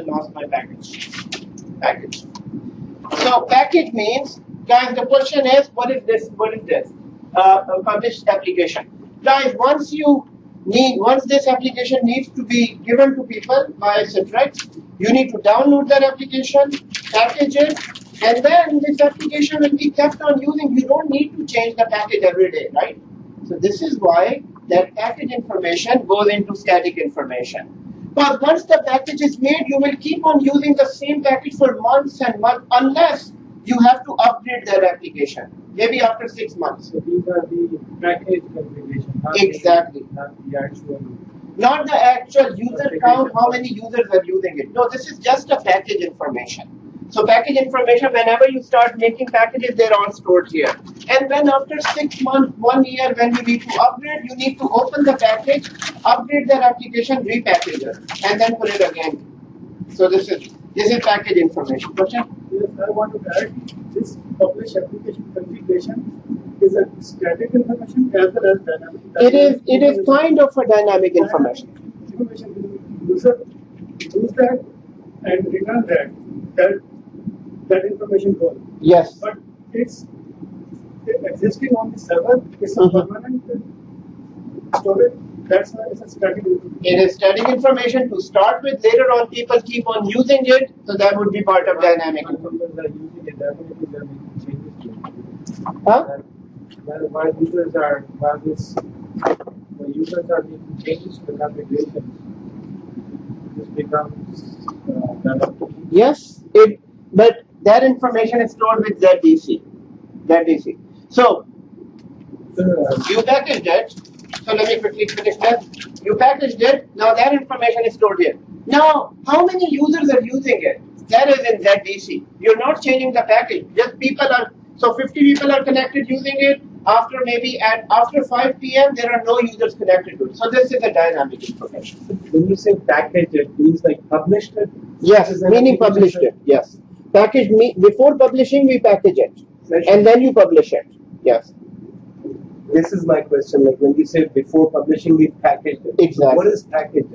lost my package. So package means, guys, the question is, what is this? What is this? A published application. Guys, once this application needs to be given to people by Citrix, you need to download that application, package it, and then this application will be kept on using. You don't need to change the package every day, right? So this is why that package information goes into static information. But once the package is made, you will keep on using the same package for months and months unless you have to upgrade that application, maybe after 6 months. So these are the package configuration. Exactly. Not the actual. Not the actual user count, how many users are using it. No, this is just a package information. So package information, whenever you start making packages, they're all stored here. And then after 6 months, 1 year, when you need to upgrade, you need to open the package, upgrade that application, repackage it, and then put it again. So this is package information. Question? Yes, I want to add this publish application configuration is a static information as well as dynamic. It is kind of a dynamic information. User use that and return that information goal. Yes. But it's existing on the server. It's a permanent storage. That's why it's a static information. It is static information to start with. Later on, people keep on using it, so that would be part of dynamic information. Users are using it, definitely they're making changes to it. Huh? While the users are making changes to the configuration, this becomes Yes, but that information is stored with ZDC. So you packaged it. So let me quickly finish that. You packaged it. Now that information is stored here. Now, how many users are using it? That is in ZDC. You're not changing the package. Just people are. So 50 people are connected using it. After 5 p.m. there are no users connected to it. So this is a dynamic information. When you say package, it means like published it? Yes, meaning published it. Yes. Package before publishing we package it. And then you publish it. Yes. This is my question. Like when you say before publishing, we package it. Exactly. What is package?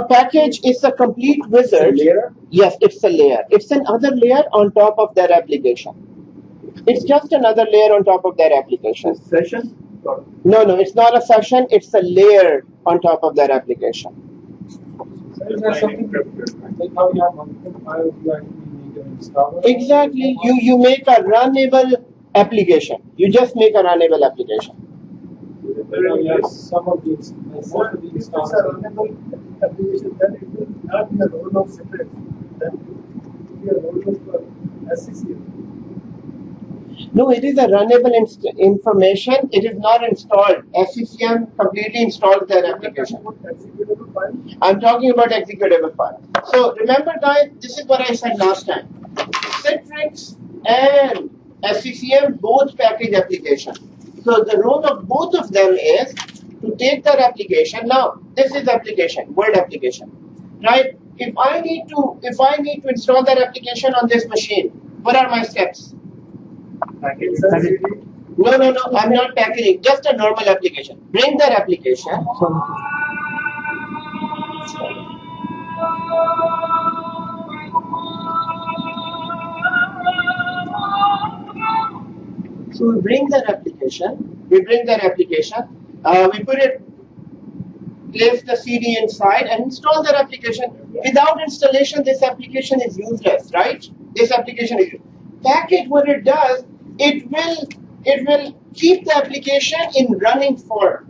Package is a complete wizard. It's a layer? Yes, it's a layer. It's another layer on top of that application. It's just another layer on top of that application. Session? No, it's not a session. It's a layer on top of that application. So is there something like how you have multiple files, you actually make an installer? Exactly. You make a runnable application. You just make a runnable application. Yes, some of these If it's a runnable application, then it will not be a role of Citrix. Then it will be a role of SCCM. No, it is a runnable information. It is not installed. SCCM completely installs that application. Executable file. I'm talking about executable file. So remember, guys, this is what I said last time. Citrix and SCCM both package application. So the role of both of them is to take that application. Now, this is application, Word application, right? If I need to install that application on this machine, what are my steps? No, I'm not packaging. Just a normal application. Bring that application. So we bring that application. We put it, place the CD inside and install that application. Without installation, this application is useless, right? This application is useless. Package, what it does, it will keep the application in running form.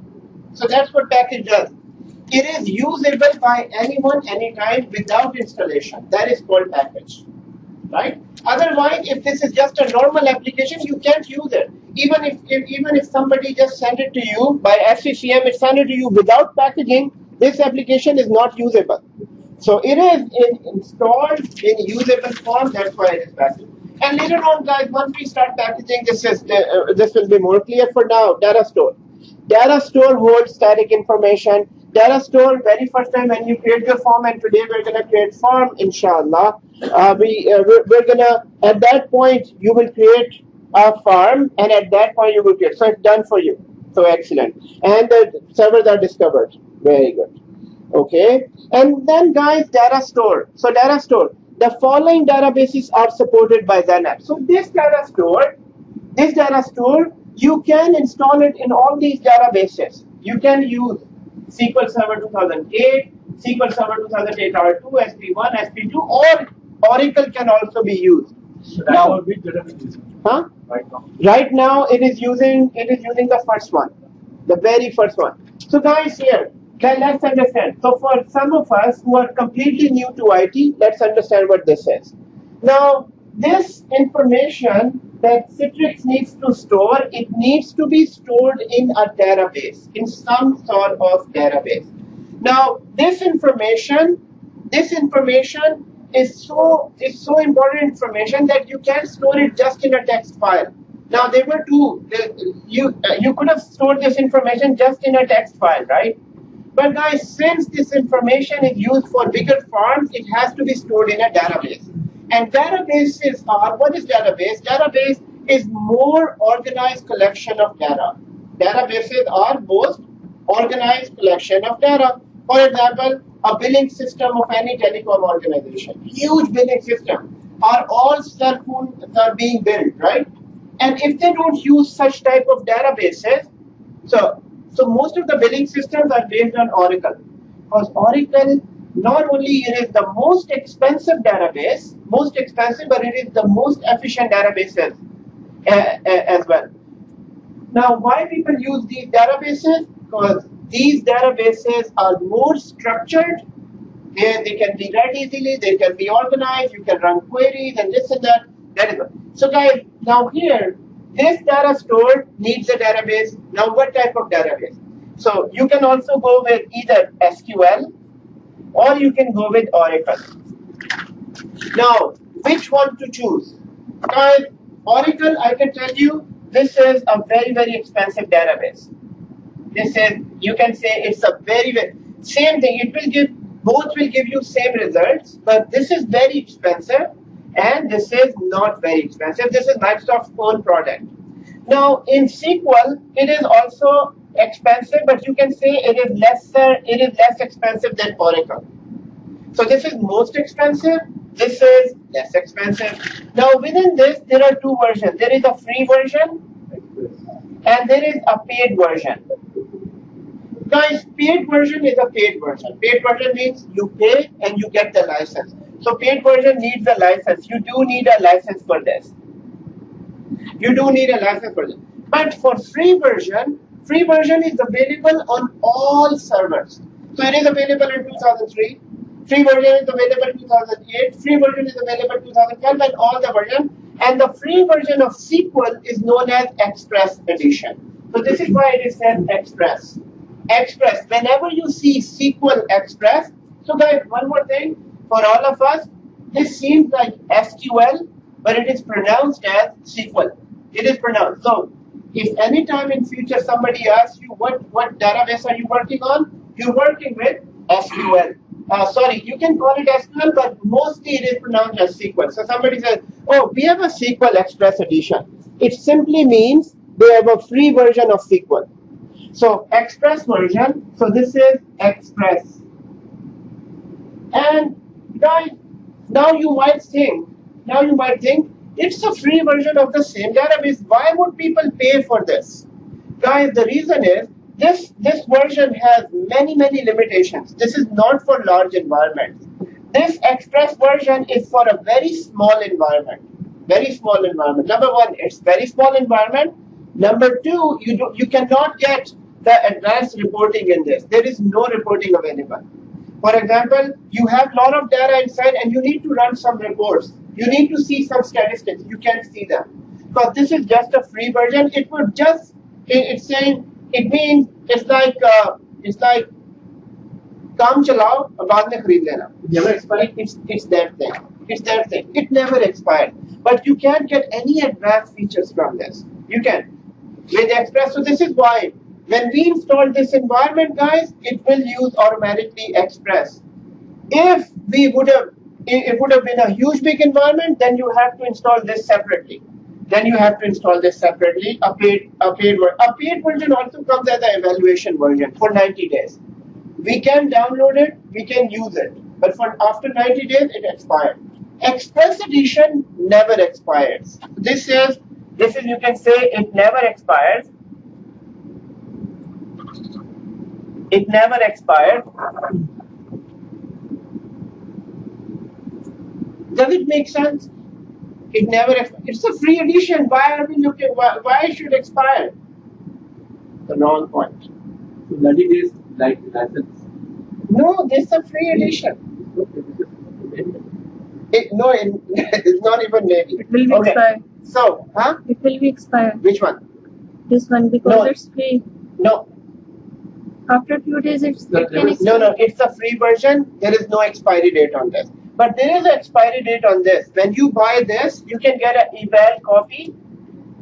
So that's what package does. It is usable by anyone, anytime, without installation. That is called package, right? Otherwise, if this is just a normal application, you can't use it. Even if somebody just sent it to you by SCCM, it sent it to you without packaging, this application is not usable. So it is installed in usable form. That's why it is packaged. And later on, guys, once we start packaging, this will be more clear. For now, data store. Data store holds static information. Data store, very first time when you create your form, and today we're going to create form, inshallah. We're going to, at that point, you will create a form, and at that point you will create. So it's done for you. So excellent. And the servers are discovered. Very good. Okay. And then, guys, data store. So data store. The following databases are supported by ZenApp. So this data store, you can install it in all these databases. You can use SQL Server 2008, SQL Server 2008 R2, SP1, SP2, or Oracle can also be used. Now, which database is using Huh? right now? Right now it is using the first one, the very first one. So guys, here let's understand. So for some of us who are completely new to IT, let's understand what this is. Now this information that Citrix needs to store, it needs to be stored in a database, in some sort of database. Now this information is so important information that you can't store it just in a text file. Now there were two. You could have stored this information just in a text file, right? But guys, since this information is used for bigger farms, it has to be stored in a database. And databases are, what is database? Database is more organized collection of data. Databases are most organized collection of data. For example, a billing system of any telecom organization, huge billing system, are all cell phones are being built, right? And if they don't use such type of databases, so most of the billing systems are based on Oracle. Because Oracle, not only it is the most expensive database, most expensive, but it is the most efficient databases as well. Now, why people use these databases? Because these databases are more structured. They can be read easily, they can be organized, you can run queries and this and that. That is it. So guys, now here, this data stored needs a database. Now what type of database? So you can also go with either SQL or you can go with Oracle. Now, which one to choose? Guys, Oracle, I can tell you, this is a very, very expensive database. This is, you can say it's a very, very, same thing, it will give, both will give you same results, but this is very expensive and this is not very expensive. This is Microsoft's own product. Now in SQL, it is also expensive, but you can say it is less expensive than Oracle. So this is most expensive, this is less expensive. Now within this, there are two versions. There is a free version and there is a paid version. Guys, paid version is a paid version. Paid version means you pay and you get the license. So paid version needs a license. You do need a license for this. You do need a license for this. But for free version is available on all servers. So it is available in 2003. Free version is available in 2008. Free version is available in 2012 and all the version. And the free version of SQL is known as Express Edition. So this is why it is said Express. Express. Whenever you see SQL Express, so guys, one more thing for all of us, this seems like SQL, but it is pronounced as SQL. It is pronounced. So if any time in future somebody asks you what database are you working on, you're working with SQL. Sorry, you can call it SQL, but mostly it is pronounced as SQL. So somebody says, oh, we have a SQL Express edition. It simply means they have a free version of SQL. So Express version, so this is Express. And guys, now you might think, it's a free version of the same database. Why would people pay for this? Guys, the reason is, this version has many limitations. This is not for large environments. This Express version is for a very small environment. Very small environment. Number one, it's very small environment. Number two, you cannot get the advanced reporting in this. There is no reporting available. For example, you have a lot of data inside and you need to run some reports. You need to see some statistics. You can't see them. Because this is just a free version. It would just, it's like काम चलाओ और बाद में खरीद लेना. Never expired. It's that thing. It's that thing. It never expired. But you can't get any advanced features from this. You can. With Express, so this is why when we install this environment, guys, it will use automatically Express. If it would have been a huge big environment, then you have to install this separately. A paid version also comes as an evaluation version for 90 days. We can download it, we can use it, but after 90 days it expired. Express edition never expires. This is you can say it never expires. It never expired. Does it make sense? It never. It's a free edition. Why are we looking? Why it should expire? The wrong point. 90 days like license. No, this is a free edition. No, it's not even maybe. It will be Okay. expired. So, huh? It will be expired. Which one? This one because No. it's free. No, After a few days, it can no, expire. no. It's a free version. There is no expiry date on this. But there is an expiry date on this. When you buy this, you can get an eval copy,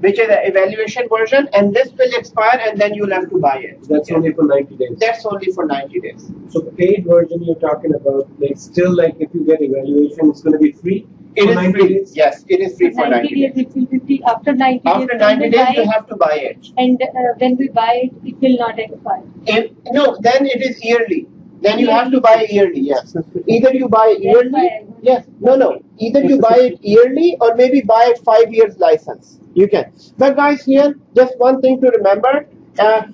which is an evaluation version, and this will expire, and then you'll have to buy it. That's only for 90 days. That's only for 90 days. So the paid version you're talking about, like still like if you get evaluation, it's going to be free. It for is 90 free. days? Yes, it is free for 90 days. It will be free. After 90 days, After 90 days, you have to buy it. and when we buy it, it will not expire. No, then it is yearly. Then you have to buy yearly, yes. Either you buy yearly, yes, no. Either you buy it yearly or maybe buy it 5 years license. You can. But guys, here, just one thing to remember.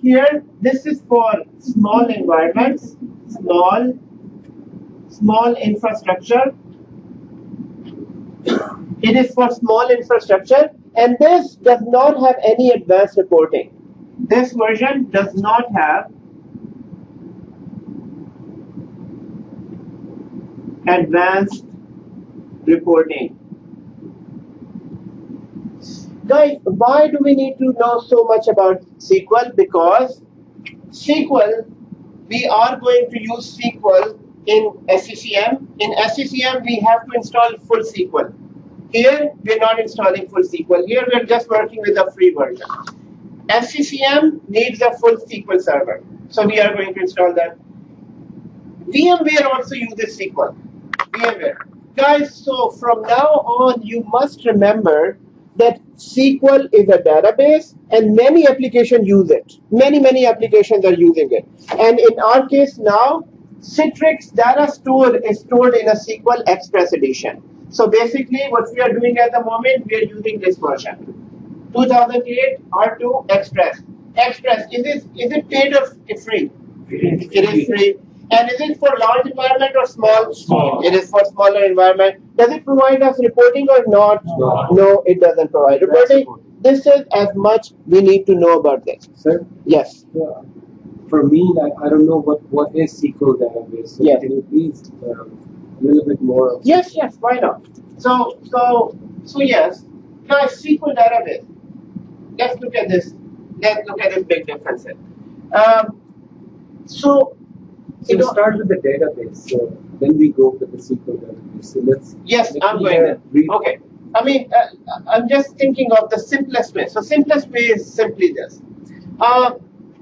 Here, this is for small environments, small infrastructure. It is for small infrastructure, and this does not have any advanced reporting. This version does not have advanced reporting. Guys, why do we need to know so much about SQL? Because SQL, we are going to use SQL in SCCM. In SCCM, we have to install full SQL. Here, we're not installing full SQL. Here, we're just working with a free version. SCCM needs a full SQL server. So we are going to install that. VMware also uses SQL. VMware. Guys, so from now on, you must remember that SQL is a database and many applications use it. Many applications are using it. And in our case now, Citrix data store is stored in a SQL Express edition. So basically what we are doing at the moment, we are using this version. 2008 R2 Express. Express, is it paid or free? It is free. And is it for large environment or small? Small. It is for smaller environment. Does it provide us reporting or not? No. No, it doesn't provide reporting. This is as much we need to know about this. Sir, Yes. for me, I don't know what is SQL database. So Yes. can you please a little bit more? Yes, why not? So yes, guys, SQL database. Let's look at this. Let's look at this big difference. So start with the database. So then we go with the SQL database. So Yes, I'm going there. Okay. I mean, I'm just thinking of the simplest way. So simplest way is simply this.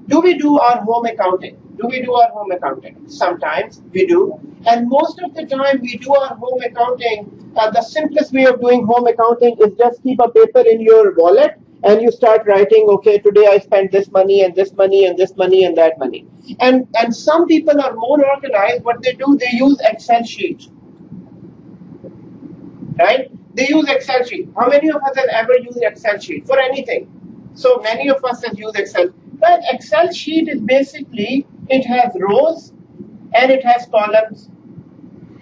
Do we do our home accounting? Do we do our home accounting? Sometimes we do. And most of the time we do our home accounting. The simplest way of doing home accounting is just keep a paper in your wallet and you start writing, okay, today I spent this money and this money and this money and that money. And some people are more organized. What they do, they use Excel sheets. Right? They use Excel sheet. How many of us have ever used Excel sheet for anything? So many of us have used Excel. But Excel sheet is basically, it has rows and it has columns.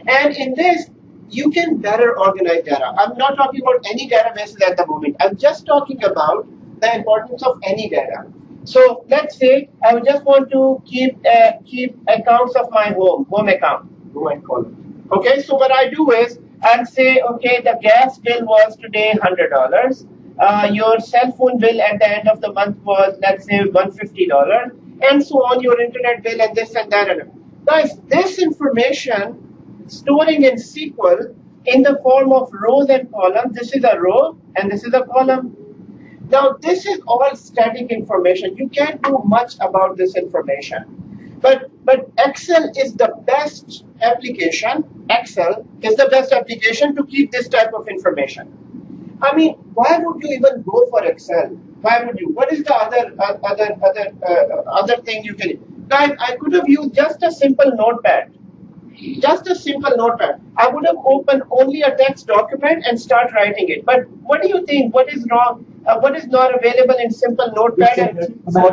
And in this, you can better organize data. I'm not talking about any databases at the moment. I'm just talking about the importance of any data. So let's say I just want to keep accounts of my home account. Row and column. Okay, so what I do is I'll say, okay, the gas bill was today $100. Your cell phone bill at the end of the month was, let's say, $150, and so on, your internet bill and this and that. Guys, this information storing in SQL in the form of rows and columns. This is a row and this is a column. Now, this is all static information. You can't do much about this information. But Excel is the best application. Excel is the best application to keep this type of information. I mean, why would you even go for Excel? Why would you? What is the other thing you can? Guys, I could have used just a simple notepad. Just a simple notepad. I would have opened only a text document and start writing it. But what do you think? What is wrong? What is not available in simple notepad? All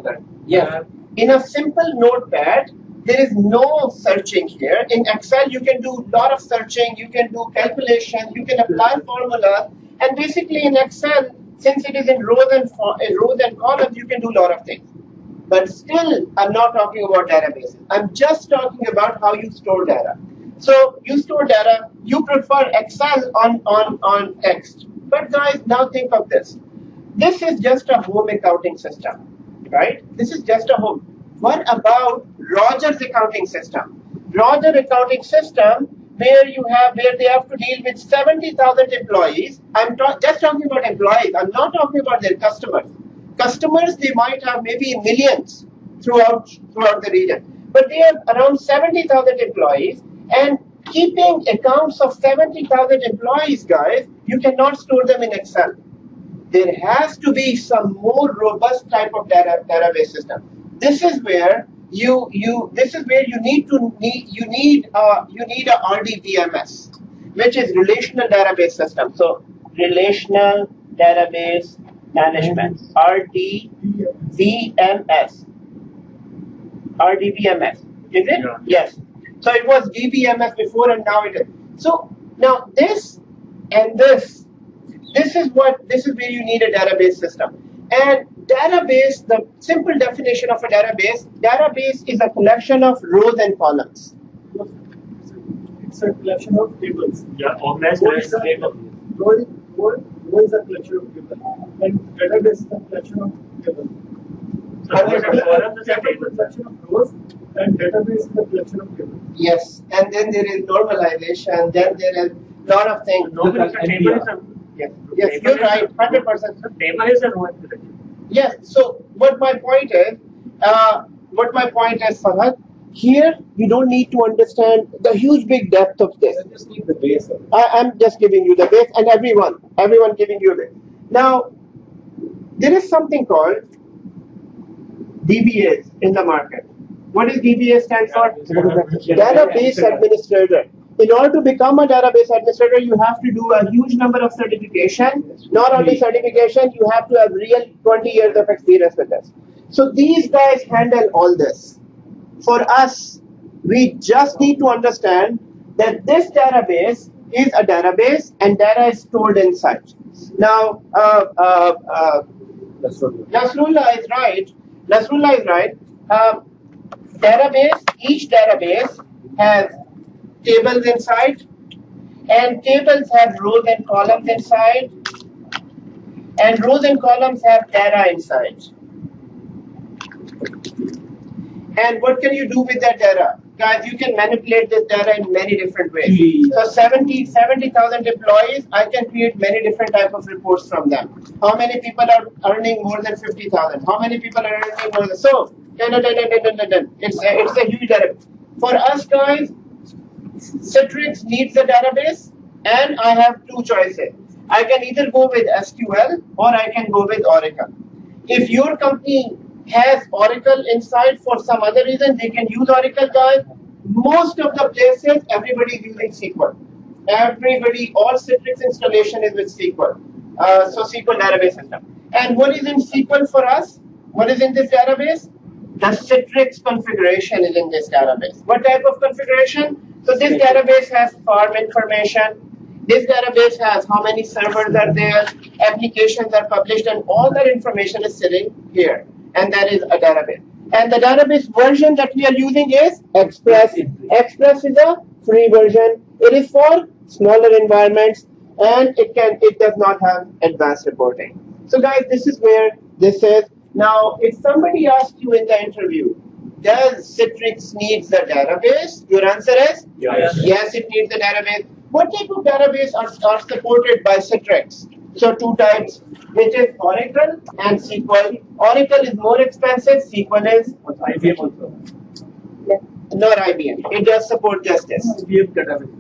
that. Yeah. In a simple notepad, there is no searching here. In Excel, you can do a lot of searching, you can do calculations, you can apply formulas, and basically in Excel, since it is in rows and columns, you can do a lot of things. But still, I'm not talking about databases. I'm just talking about how you store data. So you store data, you prefer Excel on text. But guys, now think of this. This is just a home accounting system, right? This is just a home. What about Roger's accounting system? Roger's accounting system, where they have to deal with 70,000 employees. I'm just talking about employees. I'm not talking about their customers. Customers, they might have maybe millions throughout the region, but they have around 70,000 employees, and keeping accounts of 70,000 employees, guys, you cannot store them in Excel. There has to be some more robust type of database system. This is where you need a RDBMS, which is relational database system. So relational database management, RDBMS. RDBMS, is it? Yeah. Yes. So it was DBMS before, and now it is. So now this and this is where you need a database system. And database, the simple definition of a database is a collection of rows and columns. It's a collection of tables. Yeah, organized table. Row is a collection of tables, and database is a collection of tables. So rows and columns is a Table is a table. collection of rows, and database is a collection of tables. Yes, and then there is normalization, then there is a lot of things. Normally, the table is a Yes, yes, you're right, 100%. The table is a row and collection. Yes, so what my point is, Farhad, here you don't need to understand the huge big depth of this. I just need the base. I'm just giving you the base, and everyone giving you a base. Now, there is something called DBAs in the market. What does DBA stand for? Database Administrator. In order to become a database administrator, you have to do a huge number of certification. Not only certification, you have to have real 20 years of experience with this. So these guys handle all this. For us, we just need to understand that this database is a database and data is stored inside. Now, Nasrullah is right. Each database has tables inside, and tables have rows and columns inside, and rows and columns have data inside. And what can you do with that data? Guys, you can manipulate this data in many different ways. So 70,000 employees, I can create many different type of reports from them. How many people are earning more than 50,000? How many people are earning more than so? It's a huge database. For us guys, Citrix needs a database, and I have two choices. I can either go with SQL or I can go with Oracle. If your company has Oracle inside for some other reason, they can use Oracle, guys. Most of the places, everybody is using SQL. All Citrix installation is with SQL. So SQL database system. And what is in SQL for us? What is in this database? The Citrix configuration is in this database. What type of configuration? So this database has farm information. This database has how many servers are there, applications are published, and all that information is sitting here. And that is a database. And the database version that we are using is Express. Express is a free version. It is for smaller environments, and it does not have advanced reporting. So guys, this is where this is. Now, if somebody asks you in the interview, does Citrix needs a database? Your answer is yes, it needs a database. What type of database are supported by Citrix? So two types, which is Oracle and SQL. Oracle is more expensive. SQL is IBM also. not IBM. It does support Justice. IBM database.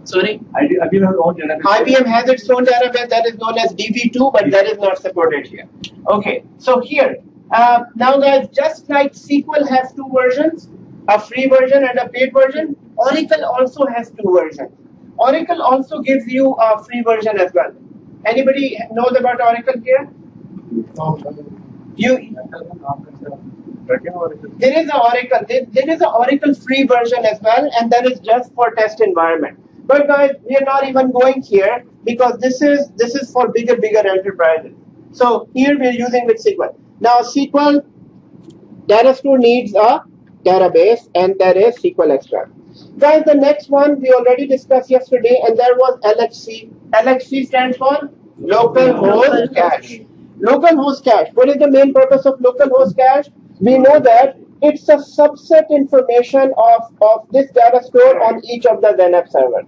Sorry? IBM has own database. IBM has its own database that is known as DB2, but that is not supported here. Okay, so here, now guys, just like SQL has two versions, a free version and a paid version, Oracle also has two versions. Oracle also gives you a free version as well. Anybody knows about Oracle here? There is a Oracle. There is an Oracle free version as well, and that is just for test environment. But guys, we are not even going here because this is for bigger enterprises. So here we are using with SQL. Now SQL data store needs a database, and that is SQL Extract. Guys, the next one we already discussed yesterday, and that was LHC. LHC stands for local host cache. Local host cache. What is the main purpose of local host cache? We know that it's a subset information of this data store on each of the WebApp server.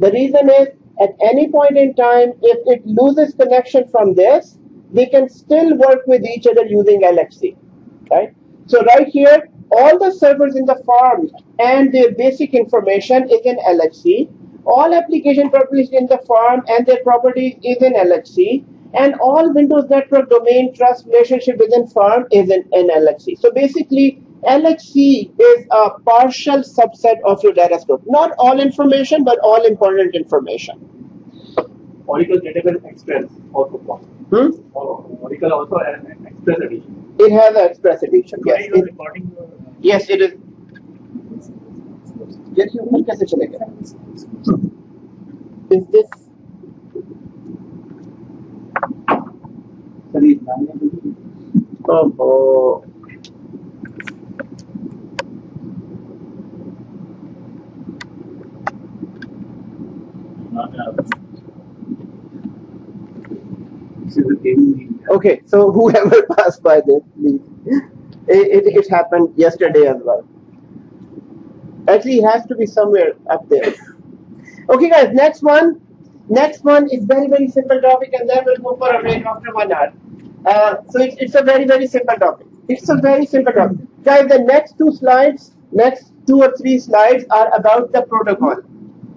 The reason is, at any point in time, if it loses connection from this, they can still work with each other using LHC, right? So right here, all the servers in the farm and their basic information is in LHC. All application published in the farm and their properties is in LHC. And all Windows Network domain trust relationship within farm is in LHC. So basically, LHC is a partial subset of your data store. Not all information, but all important information. Oracle Database Express also possible. Oracle also has an Express edition. It has an Express edition. Yes. Yes, it is. Yes, you कैसे चलेगा? Is this? Oh. Okay, so whoever passed by this, please. It happened yesterday as well. Actually, it has to be somewhere up there. Okay, guys, next one. Next one is very simple topic, and then we'll go for a break after 1 hour. So it's a very simple topic. It's a very simple topic. Guys, the next 2 slides, next 2 or 3 slides are about the protocol.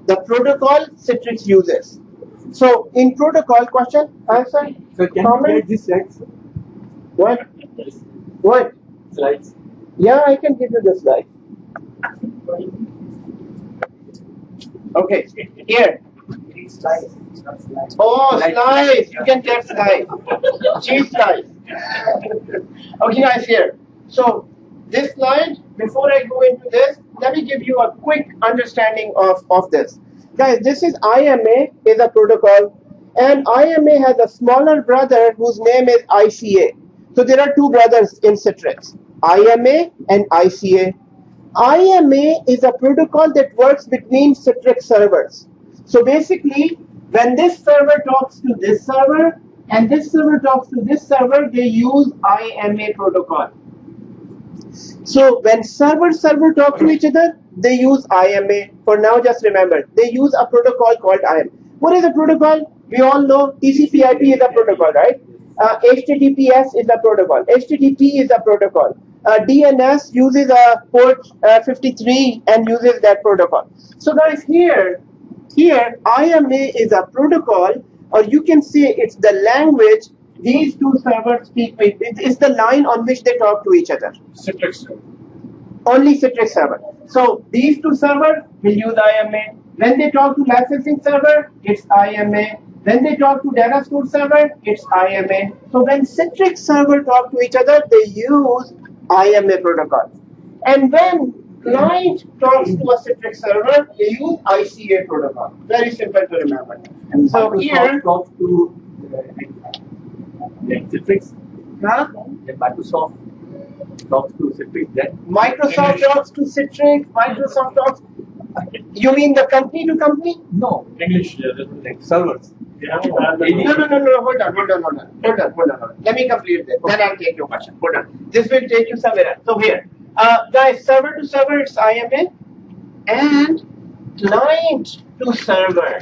The protocol Citrix uses. So in protocol, question, answer, So can comment? you get this slides? What? Yes. What? Slides. Yeah, I can give you the slide. Okay, here. Slides. Oh, slides. You can get slides. Cheap slides. Okay, guys, here. So this slide, before I go into this, let me give you a quick understanding of this. Guys, this is IMA, is a protocol, and IMA has a smaller brother whose name is ICA. So there are 2 brothers in Citrix, IMA and ICA. IMA is a protocol that works between Citrix servers. So basically, when this server talks to this server and this server talks to this server, they use IMA protocol. So when server talk to each other, they use IMA. For now, just remember, they use a protocol called IMA. What is a protocol? We all know TCP/IP is a protocol, right? HTTPS is a protocol. HTTP is a protocol. DNS uses a port 53 and uses that protocol. So guys, here IMA is a protocol, or you can say it's the language these 2 servers speak with. It's the line on which they talk to each other. Citrix server. Only Citrix server. So these 2 servers will use IMA. When they talk to licensing server, it's IMA. When they talk to data store server, it's IMA. So when Citrix server talk to each other, they use IMA protocol. And when client talks to a Citrix server, they use ICA protocol. Very simple to remember. And so Microsoft here, talks to Citrix. huh? Then Microsoft talks to Citrix. Then Microsoft talks to Citrix. Microsoft talks. You mean the company to company? no English like servers. No. Hold on. Let me complete this. Then I'll take your question. Hold on. This will take you somewhere else. So here, guys, server to server, it's IMA, and client to server.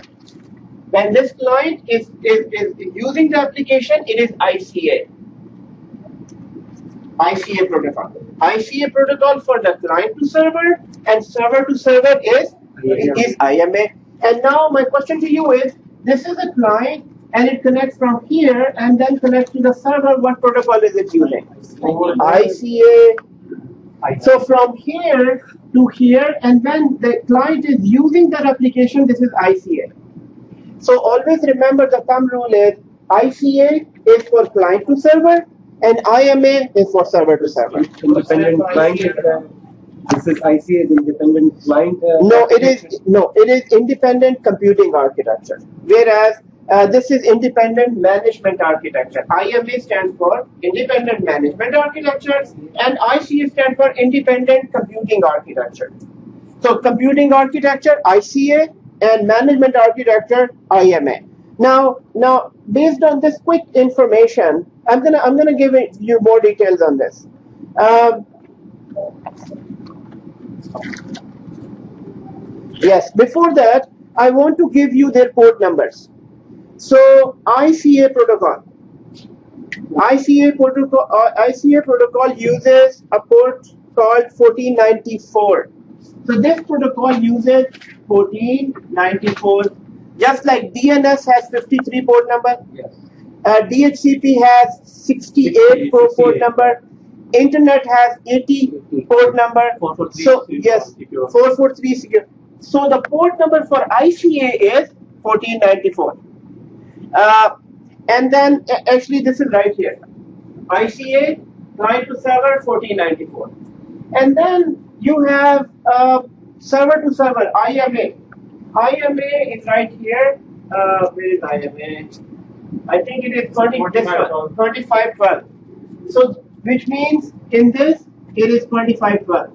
When this client is using the application, it is ICA. ICA protocol. ICA protocol for the client to server, and server to server is IMA. And now my question to you is, this is a client and it connects from here and then connects to the server. What protocol is it using? ICA. So from here to here, and when the client is using that application, this is ICA. So always remember the thumb rule is ICA is for client to server and IMA is for server to server. Independent client. This is ICA is independent client. No, it is independent computing architecture. Whereas this is independent management architecture. IMA stands for independent management architecture, and ICA stands for independent computing architecture. So computing architecture ICA and management architecture IMA. Now, based on this quick information, I'm gonna give you more details on this. Yes, before that, I want to give you their port numbers. So ICA protocol uses a port called 1494. So this protocol uses 1494. Just like DNS has 53 port number, Yes. DHCP has 68 port number, Internet has 80 port number. 443 So yes, secure. 443 secure. So the port number for ICA is 1494. And then actually this is right here. ICA client to server 1494. And then you have server to server IMA. IMA is right here. Where is IMA? I think it is 2512. So which means in this it is 2512.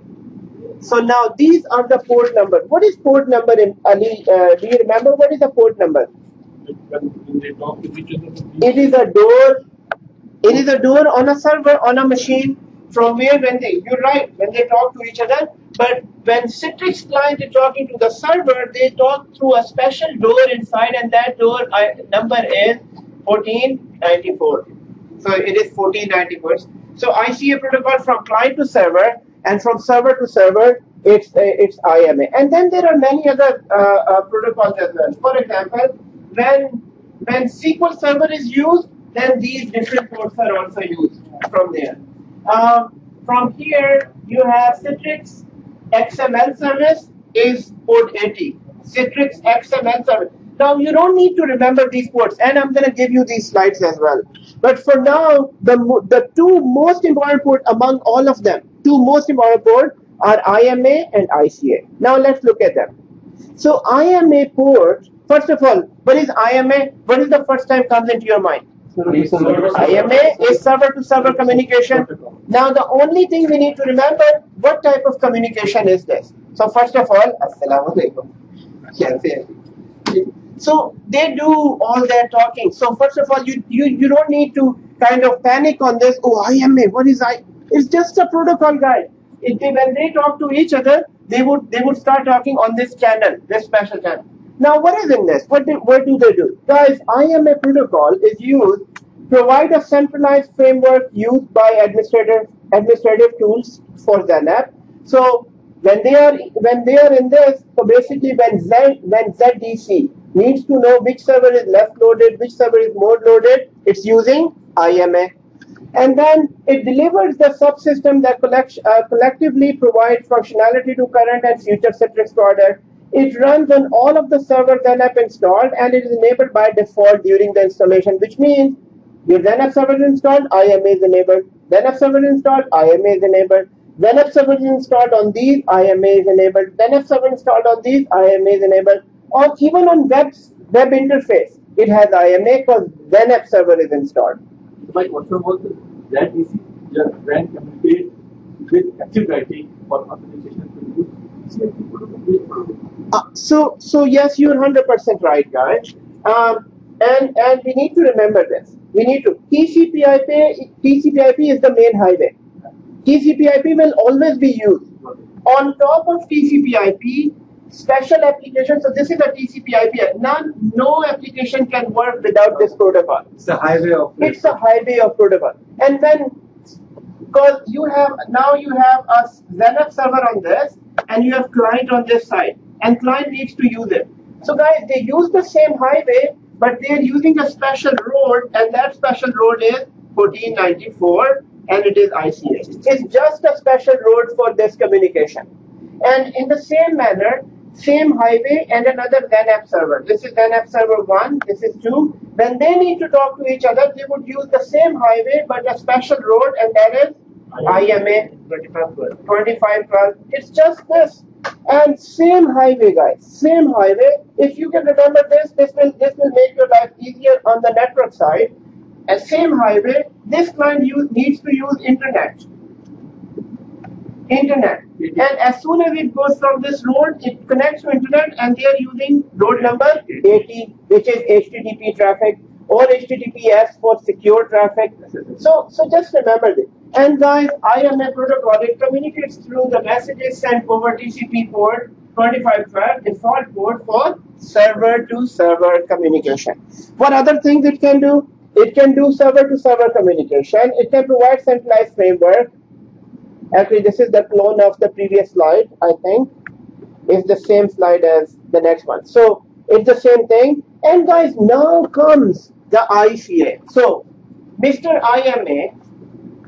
So now these are the port number. What is port number in Ali? Do you remember what is the port number? When they talk to each other. It is a door. It is a door on a server on a machine from where when they talk to each other. But when Citrix client is talking to the server, they talk through a special door inside, and that door number is 1494. So it is 1494. So ICA protocol from client to server, and from server to server, it's IMA. And then there are many other protocols as well. For example, when SQL Server is used, then these different ports are also used from there. From here, you have Citrix XML service is port 80. Citrix XML service. Now, you don't need to remember these ports, and I'm going to give you these slides as well. But for now, the two most important ports among all of them, two most important ports are IMA and ICA. Now, let's look at them. So, IMA port, first of all, what is IMA? What is the first time comes into your mind? IMA is server-to-server communication. Now, the only thing we need to remember, what type of communication is this? So, first of all, Assalamu alaikum. So, they do all their talking. So, first of all, you don't need to kind of panic on this. Oh, IMA, what is I? It's just a protocol, guide. When they talk to each other, they would start talking on this channel, this special channel. Now, what is in this? What do they do? Guys, IMA protocol is used to provide a centralized framework used by administrative tools for ZNAP. So when they are in this, so basically when ZDC needs to know which server is left loaded, which server is more loaded, it's using IMA. And then it delivers the subsystem that collectively provides functionality to current and future Citrix products. It runs on all of the servers ZNAP installed, and it is enabled by default during the installation, which means your ZNAP server is installed, IMA is enabled. ZNAP server is installed, IMA is enabled. ZNAP server is installed on these, IMA is enabled. ZNAP server installed on these, IMA is enabled. Or even on web interface, it has IMA because ZNAP server is installed. My question was that DC can communicate with Active Directory for authentication to use CIP protocol. So yes, you're 100% right, guys. And we need to remember this. We need to TCP/IP is the main highway. TCP/IP will always be used. On top of TCP/IP, special applications. So this is a TCP/IP. No application can work without this protocol. It's a highway of. It's a highway of protocol. And then, because you have a ZNAP server on this, and you have client on this side, and client needs to use it. So guys, they use the same highway, but they are using a special road, and that special road is 1494, and it is ICA. It's just a special road for this communication. And in the same manner, same highway and another ZNAP server. This is ZNAP server 1, this is 2, When they need to talk to each other, they would use the same highway but a special road, and that is IMA 2512. It's just this. And same highway, guys. Same highway. If you can remember this will make your life easier on the network side. And same highway, this client needs to use internet. And as soon as it goes from this road, it connects to internet, and they are using road number 80, which is HTTP traffic, or HTTPS for secure traffic. So just remember this. And guys, IMA protocol, it communicates through the messages sent over TCP port 2512, default port for server-to-server communication. What other things it can do? It can do server-to-server communication. It can provide centralized framework. Actually, this is the clone of the previous slide, I think. It's the same slide as the next one. So it's the same thing. And guys, now comes the ICA. So Mr. IMA,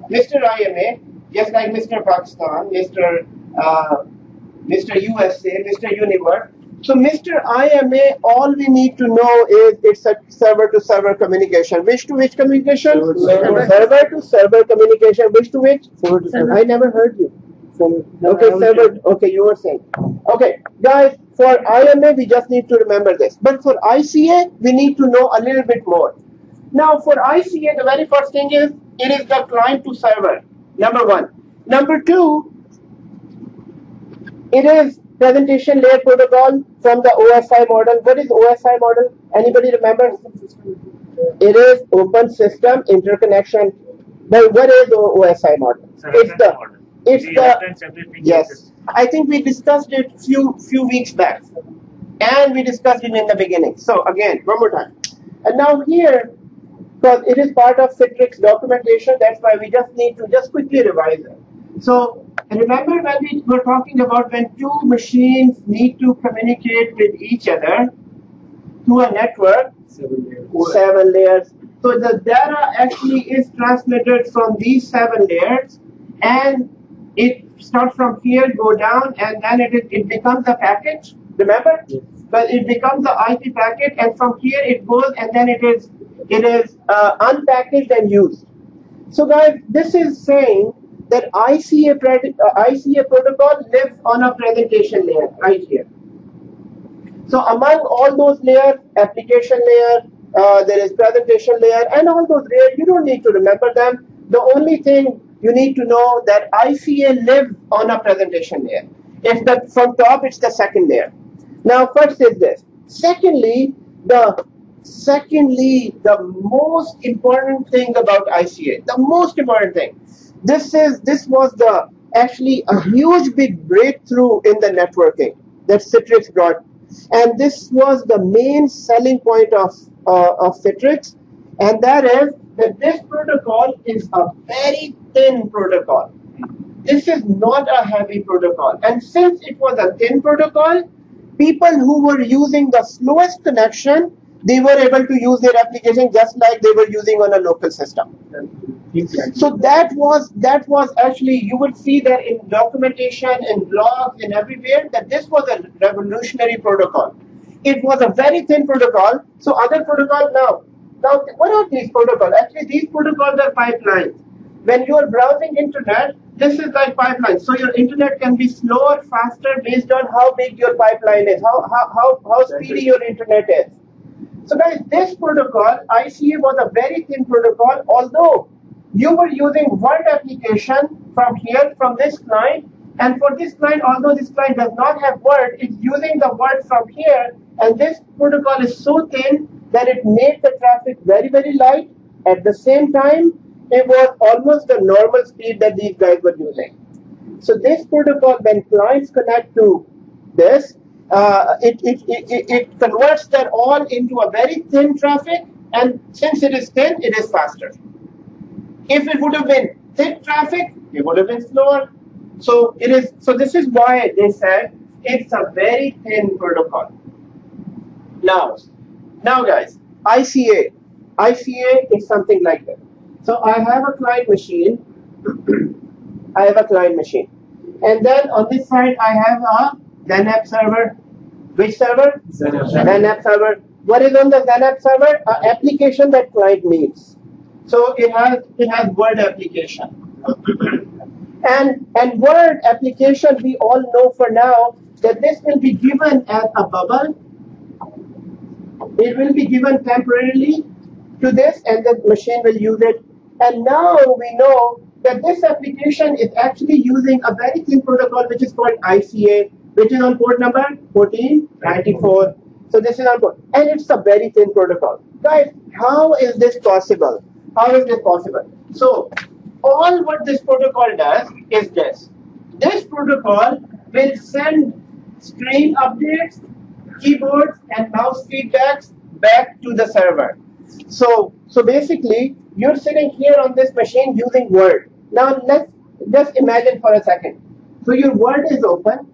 just like Mr. Pakistan, Mr. USA, Mr. Universe. So Mr. IMA, all we need to know is it's a server-to-server communication. Which to which communication? Server-to-server communication. Which to which? Server-to-server. I never heard you. Okay, server. Okay, you were saying. Okay, guys, for IMA, we just need to remember this. But for ICA, we need to know a little bit more. Now, for ICA, the very first thing is, it is the client to server, number one. Number two, it is presentation layer protocol from the OSI model. What is OSI model? Anybody remember? It is open system interconnection. But what is the OSI model? Yes. I think we discussed it few weeks back, and we discussed it in the beginning. So again, one more time. And now here, because it is part of Citrix documentation, that's why we just need to just quickly revise it. So remember when we were talking about when two machines need to communicate with each other through a network, 7 layers. So the data actually is transmitted from these 7 layers, and it starts from here, go down, and then it becomes a packet. Remember? Yes. But it becomes the IP packet, and from here it goes, and then it is unpackaged and used. So guys, this is saying that ICA protocol lives on a presentation layer right here. So among all those layers, application layer, there is presentation layer, and all those layers, you don't need to remember them. The only thing you need to know that ICA lives on a presentation layer. If the from top, it's the second layer. Now, first is this. Secondly, the most important thing about ICA, the most important thing. This was actually a huge big breakthrough in the networking that Citrix brought, and this was the main selling point of Citrix, and that is that this protocol is a very thin protocol. This is not a heavy protocol, and since it was a thin protocol, people who were using the slowest connection, they were able to use their application just like they were using on a local system. So that was actually, you would see that in documentation, in blogs, in everywhere, that this was a revolutionary protocol. It was a very thin protocol. So other protocols now what are these protocols? Actually, these protocols are pipelines. When you are browsing internet, this is like pipeline. So your internet can be slower, faster based on how big your pipeline is, how speedy your internet is. So guys, this protocol, ICA, was a very thin protocol, although you were using one application from here, from this client, and for this client, although this client does not have Word, it's using the Word from here, and this protocol is so thin that it made the traffic very, very light. At the same time, it was almost the normal speed that these guys were using. So this protocol, when clients connect to this, it converts that all into a very thin traffic, and since it is thin, it is faster. If it would have been thick traffic, it would have been slower. So it is. So this is why they said it's a very thin protocol. Now guys, ICA is something like this. So I have a client machine. And then on this side I have a then app server. Which server? Then app server. what is on the Xanapp server? An application that client needs. So it has Word application. And Word application, we all know for now that this will be given as a bubble. It will be given temporarily to this, and the machine will use it. And now we know that this application is actually using a very thin protocol which is called ICA, which is on port number 1494. So this is on port, and it's a very thin protocol. Guys, how is this possible? How is this possible? So all what this protocol does is this. This protocol will send screen updates, keyboards, and mouse feedbacks back to the server. So basically, you're sitting here on this machine using Word. Now let's just imagine for a second. So your Word is open.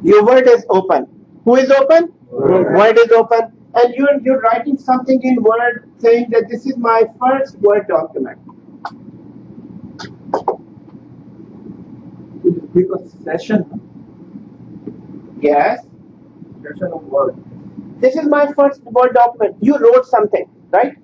Your Word is open. Who is open? Word is open. And you're writing something in Word saying that this is my first Word document. Because session Yes. of Word. This is my first Word document. You wrote something, right?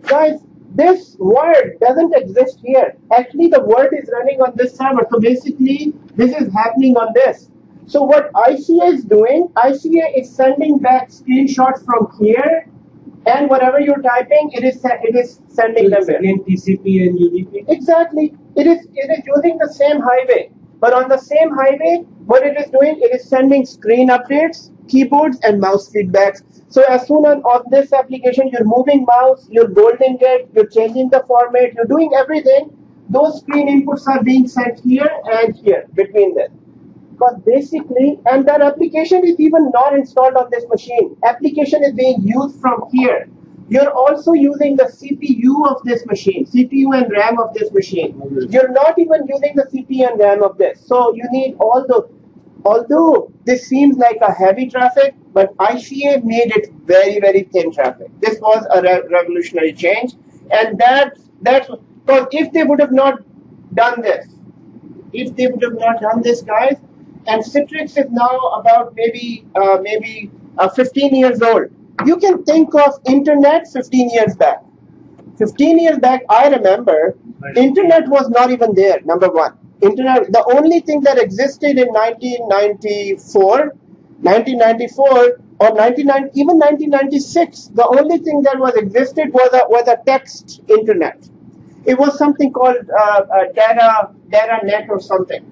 Guys, this Word doesn't exist here. Actually, the Word is running on this server. So basically, this is happening on this. So what ICA is doing, ICA is sending back screenshots from here, and whatever you're typing, it is sending them back. Again, TCP and UDP. Exactly. It is using the same highway. But on the same highway, what it is doing, it is sending screen updates, keyboards, and mouse feedbacks. So as soon as on this application, you're moving mouse, you're bolding it, you're changing the format, you're doing everything, those screen inputs are being sent here and here, between them. Because basically, and that application is even not installed on this machine. Application is being used from here. You're also using the CPU of this machine, CPU and RAM of this machine. You're not even using the CPU and RAM of this. So you need all the, although this seems like a heavy traffic, but ICA made it very, very thin traffic. This was a revolutionary change. And that's, because if they would have not done this, guys, and Citrix is now about maybe 15 years old. You can think of internet 15 years back. 15 years back, I remember, internet was not even there, number one. Internet, the only thing that existed in 1994 or 99, even 1996, the only thing that was existed was a text internet. It was something called data net or something.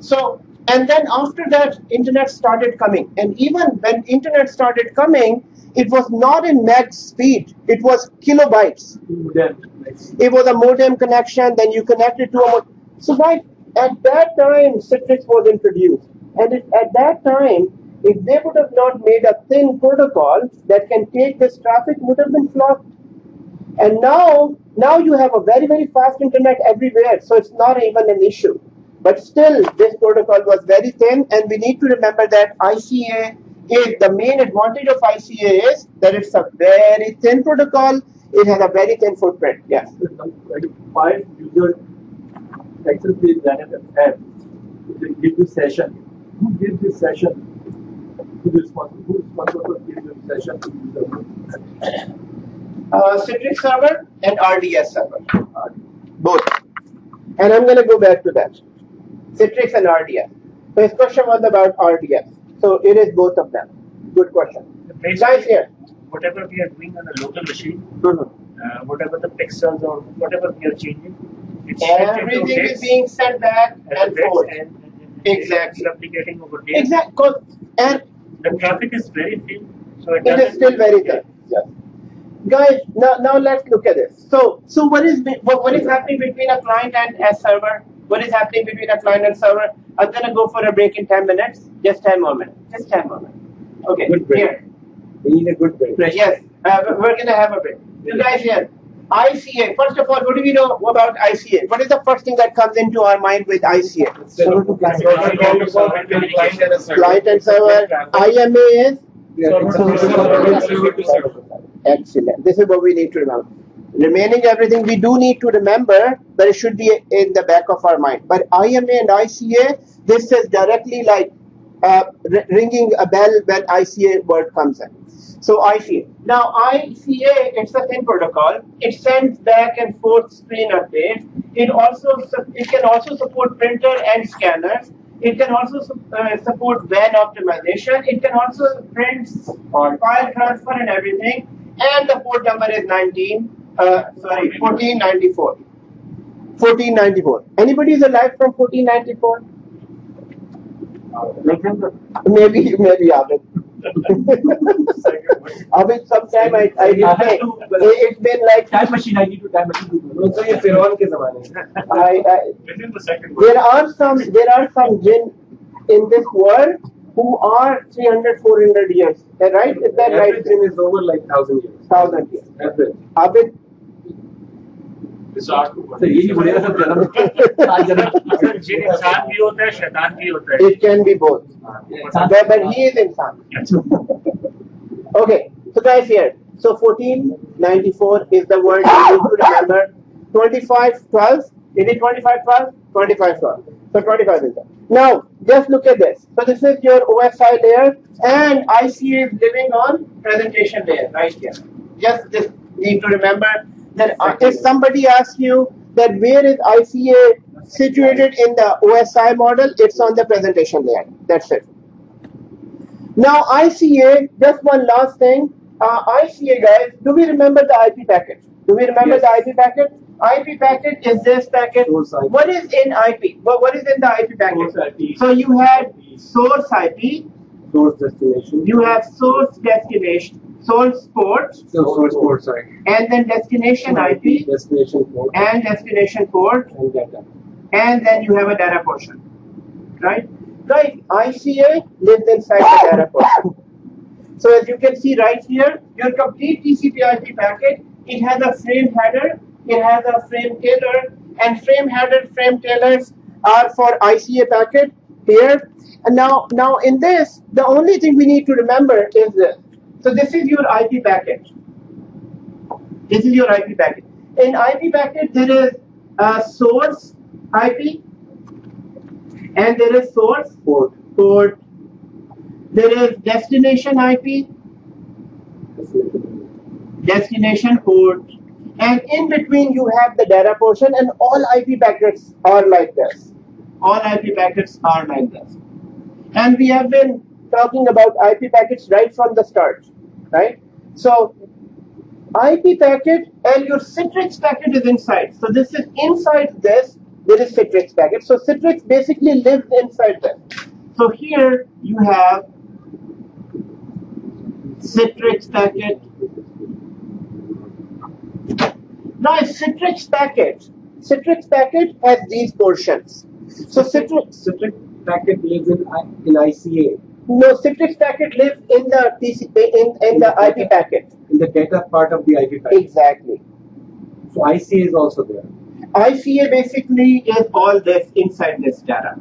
So, and then after that, internet started coming. And even when internet started coming, it was not in meg speed. It was kilobytes. It was a modem connection. Then you connected to a modem. So right at that time, Citrix was introduced. And at that time, if they would have not made a thin protocol that can take this traffic, would have been flopped. And now you have a very, very fast internet everywhere. So it's not even an issue. But still, this protocol was very thin, and we need to remember that ICA is, the main advantage of ICA is that it's a very thin protocol. It has a very thin footprint. Yes. 5 user access the Xanapp app. They give you session. Who gives this session? Who is responsible for giving the session to user? Citrix server and RDS server. Both. And I'm going to go back to that. Citrix and RDS. So his question was about RDS. So it is both of them. Good question. Guys here. Whatever we are doing on a local machine, whatever the pixels or whatever we are changing, it's everything is being sent back and forth. Exactly. Replicating over days. Exactly. And the traffic is very thin, so it is still very thin. Yes. Guys, now let's look at this. So what is happening between a client and a server? What is happening between a client and server? I'm gonna go for a break in 10 minutes. Just 10 more minutes. Just 10 more minutes. Okay. Good break. Here. We need a good break. Yes. We're gonna have a break. You guys here. ICA. First of all, what do we know about ICA? What is the first thing that comes into our mind with ICA? Client and server. IMA is? Excellent. This is what we need to remember. Remaining everything we do need to remember, but it should be in the back of our mind. But IMA and ICA, this is directly like ringing a bell when ICA word comes in. So ICA. Now ICA, it's a thin protocol. It sends back and forth screen updates. It can also support printer and scanners. It can also support WAN optimization. It can also print file transfer and everything. And the port number is 1494. 1494. Anybody is alive from 1494? Maybe Abid. Abid, sometime it's been like Time machine, I need to time machine. So ये फिरौन के ज़माने में. Within the second there are some jinn in this world who are 300, 400 years. Right? Is that right? Everything is over like 1,000 years. 1,000 years. Average. Abid, तो ये नहीं बोलेगा सब जन्म आज जन्म जिन इंसान भी होता है शैतान भी होता है it can be both. But he is insan. Okay, so guys here. So 1494 is the word you need to remember. 2512. Is it 2512? 2512. So 25 is that. Now, just look at this. So this is your OSI layer, and ICA is living on presentation layer right here. Just need to remember that if somebody asks you that where is ICA situated in the OSI model, it's on the presentation layer. That's it. Now ICA, just one last thing. ICA guys, do we remember the IP packet? Do we remember the IP packet? IP packet is this packet. What is in IP? What is in the IP packet? So you had source IP, Source destination. you have source destination, source port, Source port, sorry. and then destination IP Destination port and destination port, and data. and then you have a data portion, right? Right, ICA lives inside the data portion. So as you can see right here, your complete TCP/IP packet, it has a frame header, it has a frame tailor, and frame header, frame tailors are for ICA packet here. And now in this, the only thing we need to remember is this. So this is your IP packet. This is your IP packet. In IP packet, there is a source IP, and there is source port. There is destination IP, destination port, and in between you have the data portion, and all IP packets are like this. All IP packets are like this. And we have been talking about IP packets right from the start, right? So IP packet and your Citrix packet is inside. So this is inside this, there is Citrix packet. So Citrix basically lives inside this. So here you have Citrix packet. Now a Citrix packet has these portions. So Citrix packet lives in ICA. No, Citrix packet lives in the TCP in the IP packet. In the data part of the IP packet. Exactly. So ICA is also there. ICA basically is all this inside this data.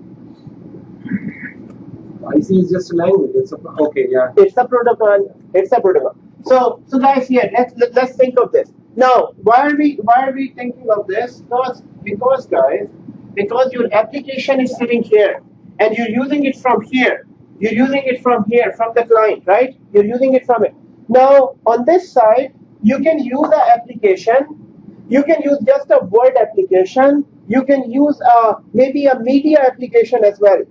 ICA is just a language. It's okay, yeah. It's a protocol. It's a protocol. So guys, here let's think of this. Now, why are we thinking of this? Because guys, because your application is sitting here and you're using it from here. You're using it from here, from the client, right? You're using it from it. Now, on this side, you can use the application. You can use just a word application. You can use maybe a media application as well.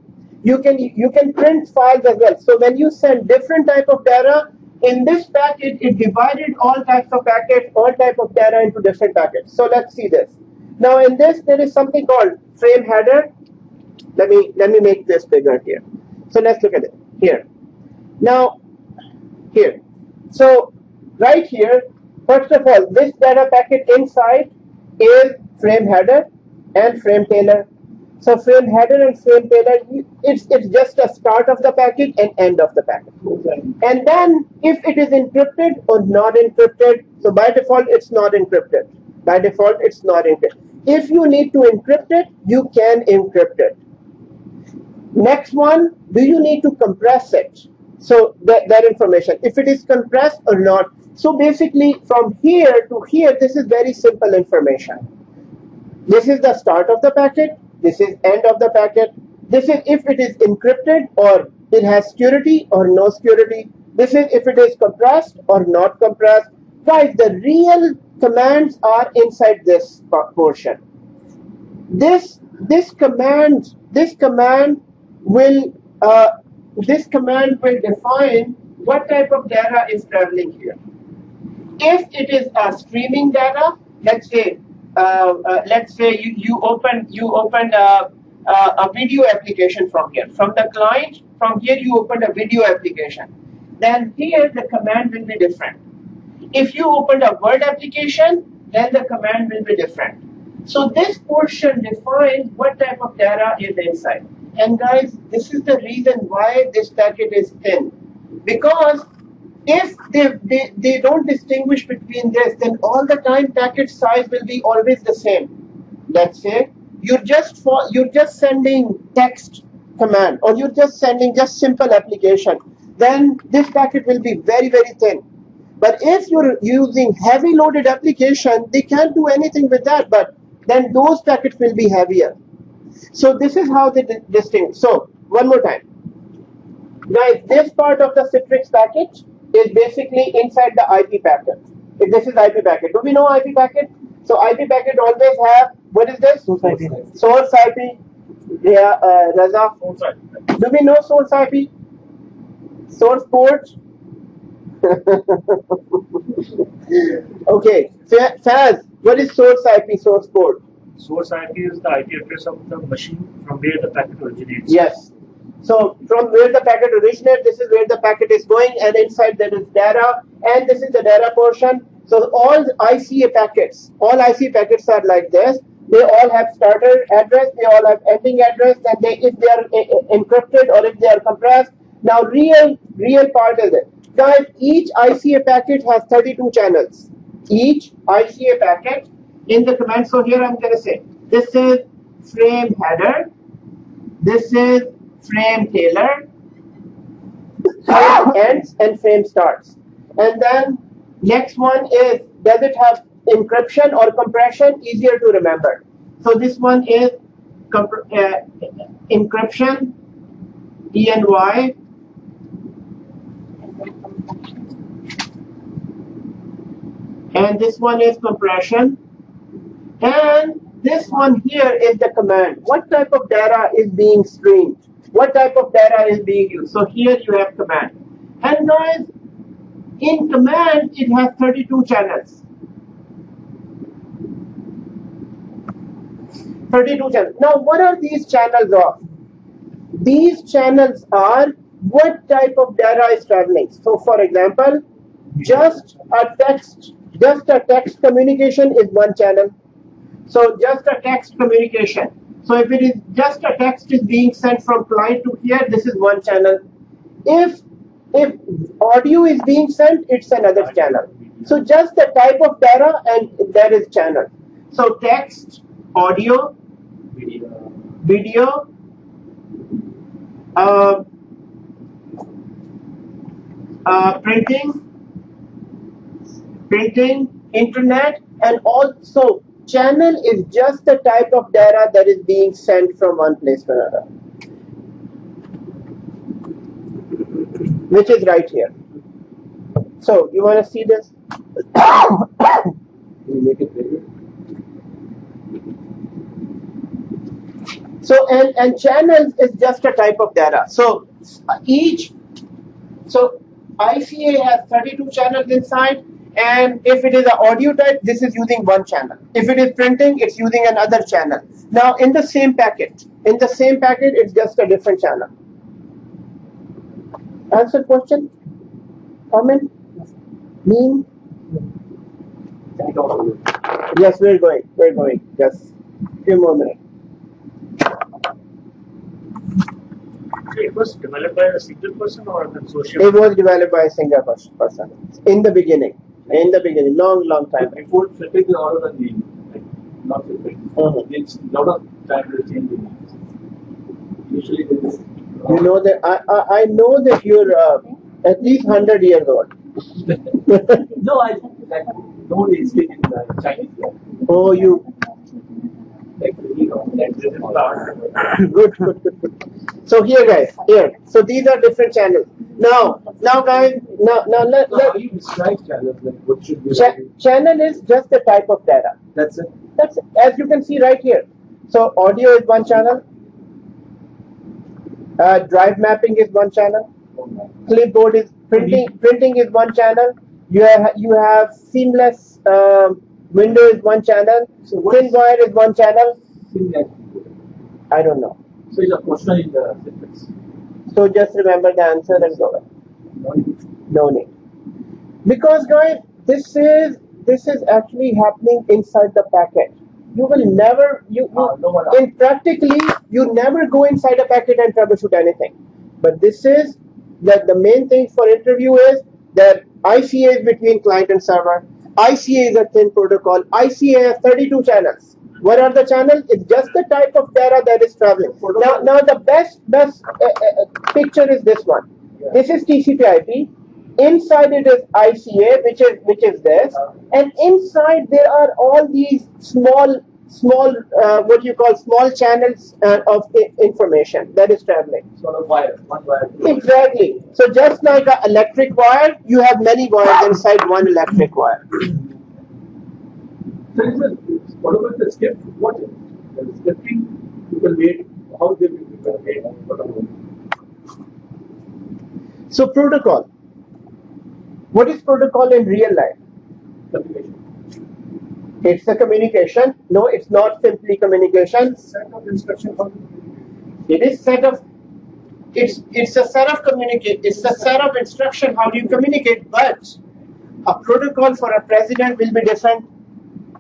You can print files as well. So when you send different type of data, in this packet, it divided all types of packets, all type of data into different packets. So let's see this. Now in this, there is something called frame header. Let me make this bigger here. So let's look at it here. Now here. So right here, first of all, this data packet inside is frame header and frame tailor. So frame header and frame tailor, it's just a start of the packet and end of the packet. And then if it is encrypted or not encrypted, so by default it's not encrypted. By default it's not encrypted. If you need to encrypt it, you can encrypt it. Next one, do you need to compress it? So that information, if it is compressed or not. So basically from here to here, this is very simple information. This is the start of the packet. This is end of the packet. This is if it is encrypted or it has security or no security. This is if it is compressed or not compressed. Guys, the real commands are inside this portion. This command will define what type of data is traveling here. If it is a streaming data, let's say you opened a video application from here, from the client. From here you opened a video application. Then here the command will be different. If you opened a Word application, then the command will be different. So this portion defines what type of data is inside. And guys, this is the reason why this packet is thin. Because if they don't distinguish between this, then all the time packet size will be always the same. Let's say you're just sending text command, or you're just sending just simple application, then this packet will be very, very thin. But if you're using heavy loaded application, they can't do anything with that, but then those packets will be heavier. So this is how they distinguish. So one more time. Guys, this part of the Citrix packet is basically inside the IP packet. If this is IP packet. Do we know IP packet? So IP packet always have, what is this? Source IP. Source IP. Yeah, Raza. Do we know source IP? Source port? Okay, Faz, what is source IP, source port? Source IP is the IP address of the machine from where the packet originates. Yes. So from where the packet originates, this is where the packet is going, and inside there is data, and this is the data portion. So all ICA packets are like this. They all have starter address, they all have ending address, and if they are encrypted or if they are compressed. Now real part is it. Guys, each ICA packet has 32 channels. Each ICA packet in the command. So here I'm going to say, this is frame header, this is frame tailer, frame ends, and frame starts. And then next one is, does it have encryption or compression? Easier to remember. So this one is encryption, ENY. And this one is compression. And this one here is the command. What type of data is being streamed? What type of data is being used? So here you have command. And guys, in command, it has 32 channels. 32 channels. Now, what are these channels of? These channels are what type of data is traveling. So, for example, just a text communication is one channel. So, just a text communication. So, if it is just a text is being sent from client to here, this is one channel. If audio is being sent, it's another channel. So, just the type of data, and that is channel. So, text, audio, video, printing, internet, and also channel is just the type of data that is being sent from one place to another, which is right here. So you want to see this? Can you make it bigger? So and channels is just a type of data. So ICA has 32 channels inside, and if it is an audio type, this is using one channel. If it is printing, it's using another channel. Now in the same packet, it's just a different channel. Answer question? Comment? Mean? Yes, we're going. Just a few more minutes. It was developed by a single person or a consortium? It was developed by a single person in the beginning, long time. Before flipping the order and name, like not flipping. It's a lot of time to change the names. Usually there is. You know that I know that you're at least 100 years old. No, I don't speak in Chinese. Oh, you. Like, you know, like this is Good. So here, guys, here. So these are different channels. Now, guys, How do you describe channels? Like what should be? Channel is just the type of data. That's it. That's it. As you can see right here. So audio is one channel. Drive mapping is one channel. Clipboard is printing is one channel. You have seamless window is one channel. Thin wire is one channel. I don't know. So it's a question in the Citrix. So just remember the answer and go away. No need. Because guys, this is actually happening inside the packet. You will never in practically you never go inside a packet and troubleshoot anything. But this is that the main thing for interview is that ICA is between client and server. ICA is a thin protocol. ICA has 32 channels. What are the channels? It's just the type of data that is traveling. Now the best picture is this one. This is TCP/IP. Inside it is ICA, which is this, and inside there are all these small what you call small channels of information that is traveling. Sort of wire, one wire. Exactly. So just like an electric wire, you have many wires inside one electric wire. So what about the script? What is the scripting people made? How they people made? So protocol. What is protocol in real life? Communication. It's a communication. No, it's not simply communication. Set of instruction for It is set of. It's a set of communicate. It's a set of instruction. How do you communicate? But a protocol for a president will be different,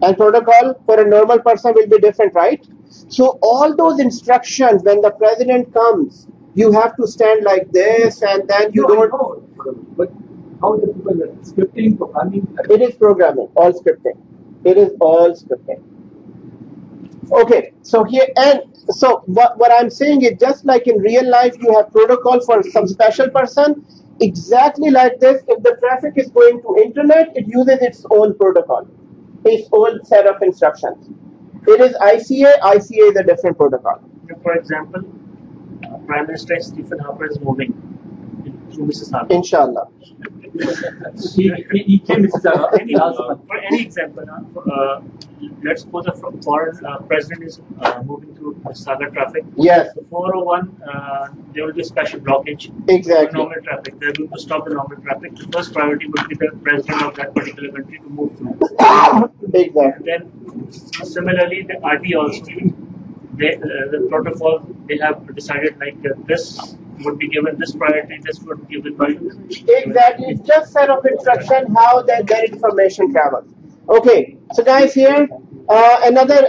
and protocol for a normal person will be different, right? So all those instructions, when the president comes, you have to stand like this, and then you don't. But how the people scripting, programming? It is programming, all scripting. It is all scripting. Okay, so here and so what I'm saying is just like in real life, you have protocol for some special person. Exactly like this, if the traffic is going to internet, it uses its own protocol, its own set of instructions. It is ICA. ICA is a different protocol. For example, Prime Minister Stephen Harper is moving through Mississauga. Inshallah. He came For any example, let's suppose a foreign president is moving through Mississauga traffic. Yes. So 401, there will be a special blockage. Exactly. For normal traffic. They will stop the normal traffic. The first priority would be the president of that particular country to move through. Exactly. Then, similarly, the RT also, the protocol, they have decided like this would be given this priority, this would be given by. Exactly. It's just set of instruction how that information travels. Okay. So guys, here another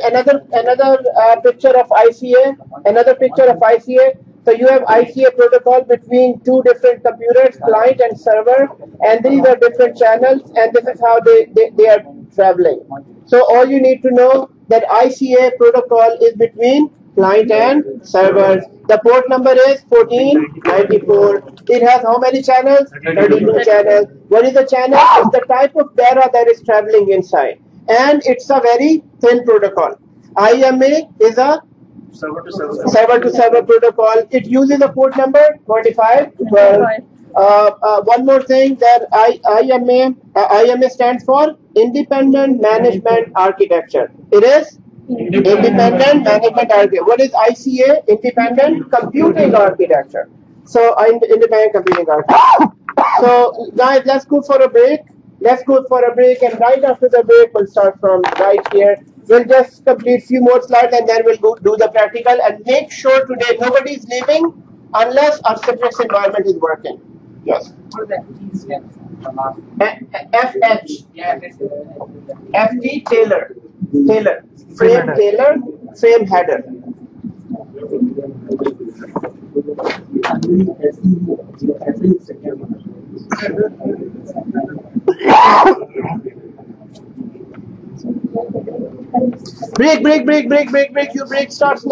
picture of ICA. Another picture of ICA. So you have ICA protocol between two different computers, client and server, and these are different channels, and this is how they are traveling. So all you need to know that ICA protocol is between client and servers. The port number is 1494. It has how many channels? 32 channels. What is the channel? It's the type of data that is traveling inside. And it's a very thin protocol. IMA is a Server to server. server to server protocol. It uses a port number 2512. One more thing that IMA stands for Independent Management Architecture. It is Independent Management Architecture. What is ICA? Independent Computing Architecture. So Independent Computing Architecture. So guys, let's go for a break. And right after the break, we'll start from right here. We'll just complete few more slides and then we'll go do the practical. And make sure today nobody is leaving unless our Citrix environment is working. Yes. What is that? FH. Yeah, FT Taylor. Frame Taylor. Frame header. Break. Your break starts now.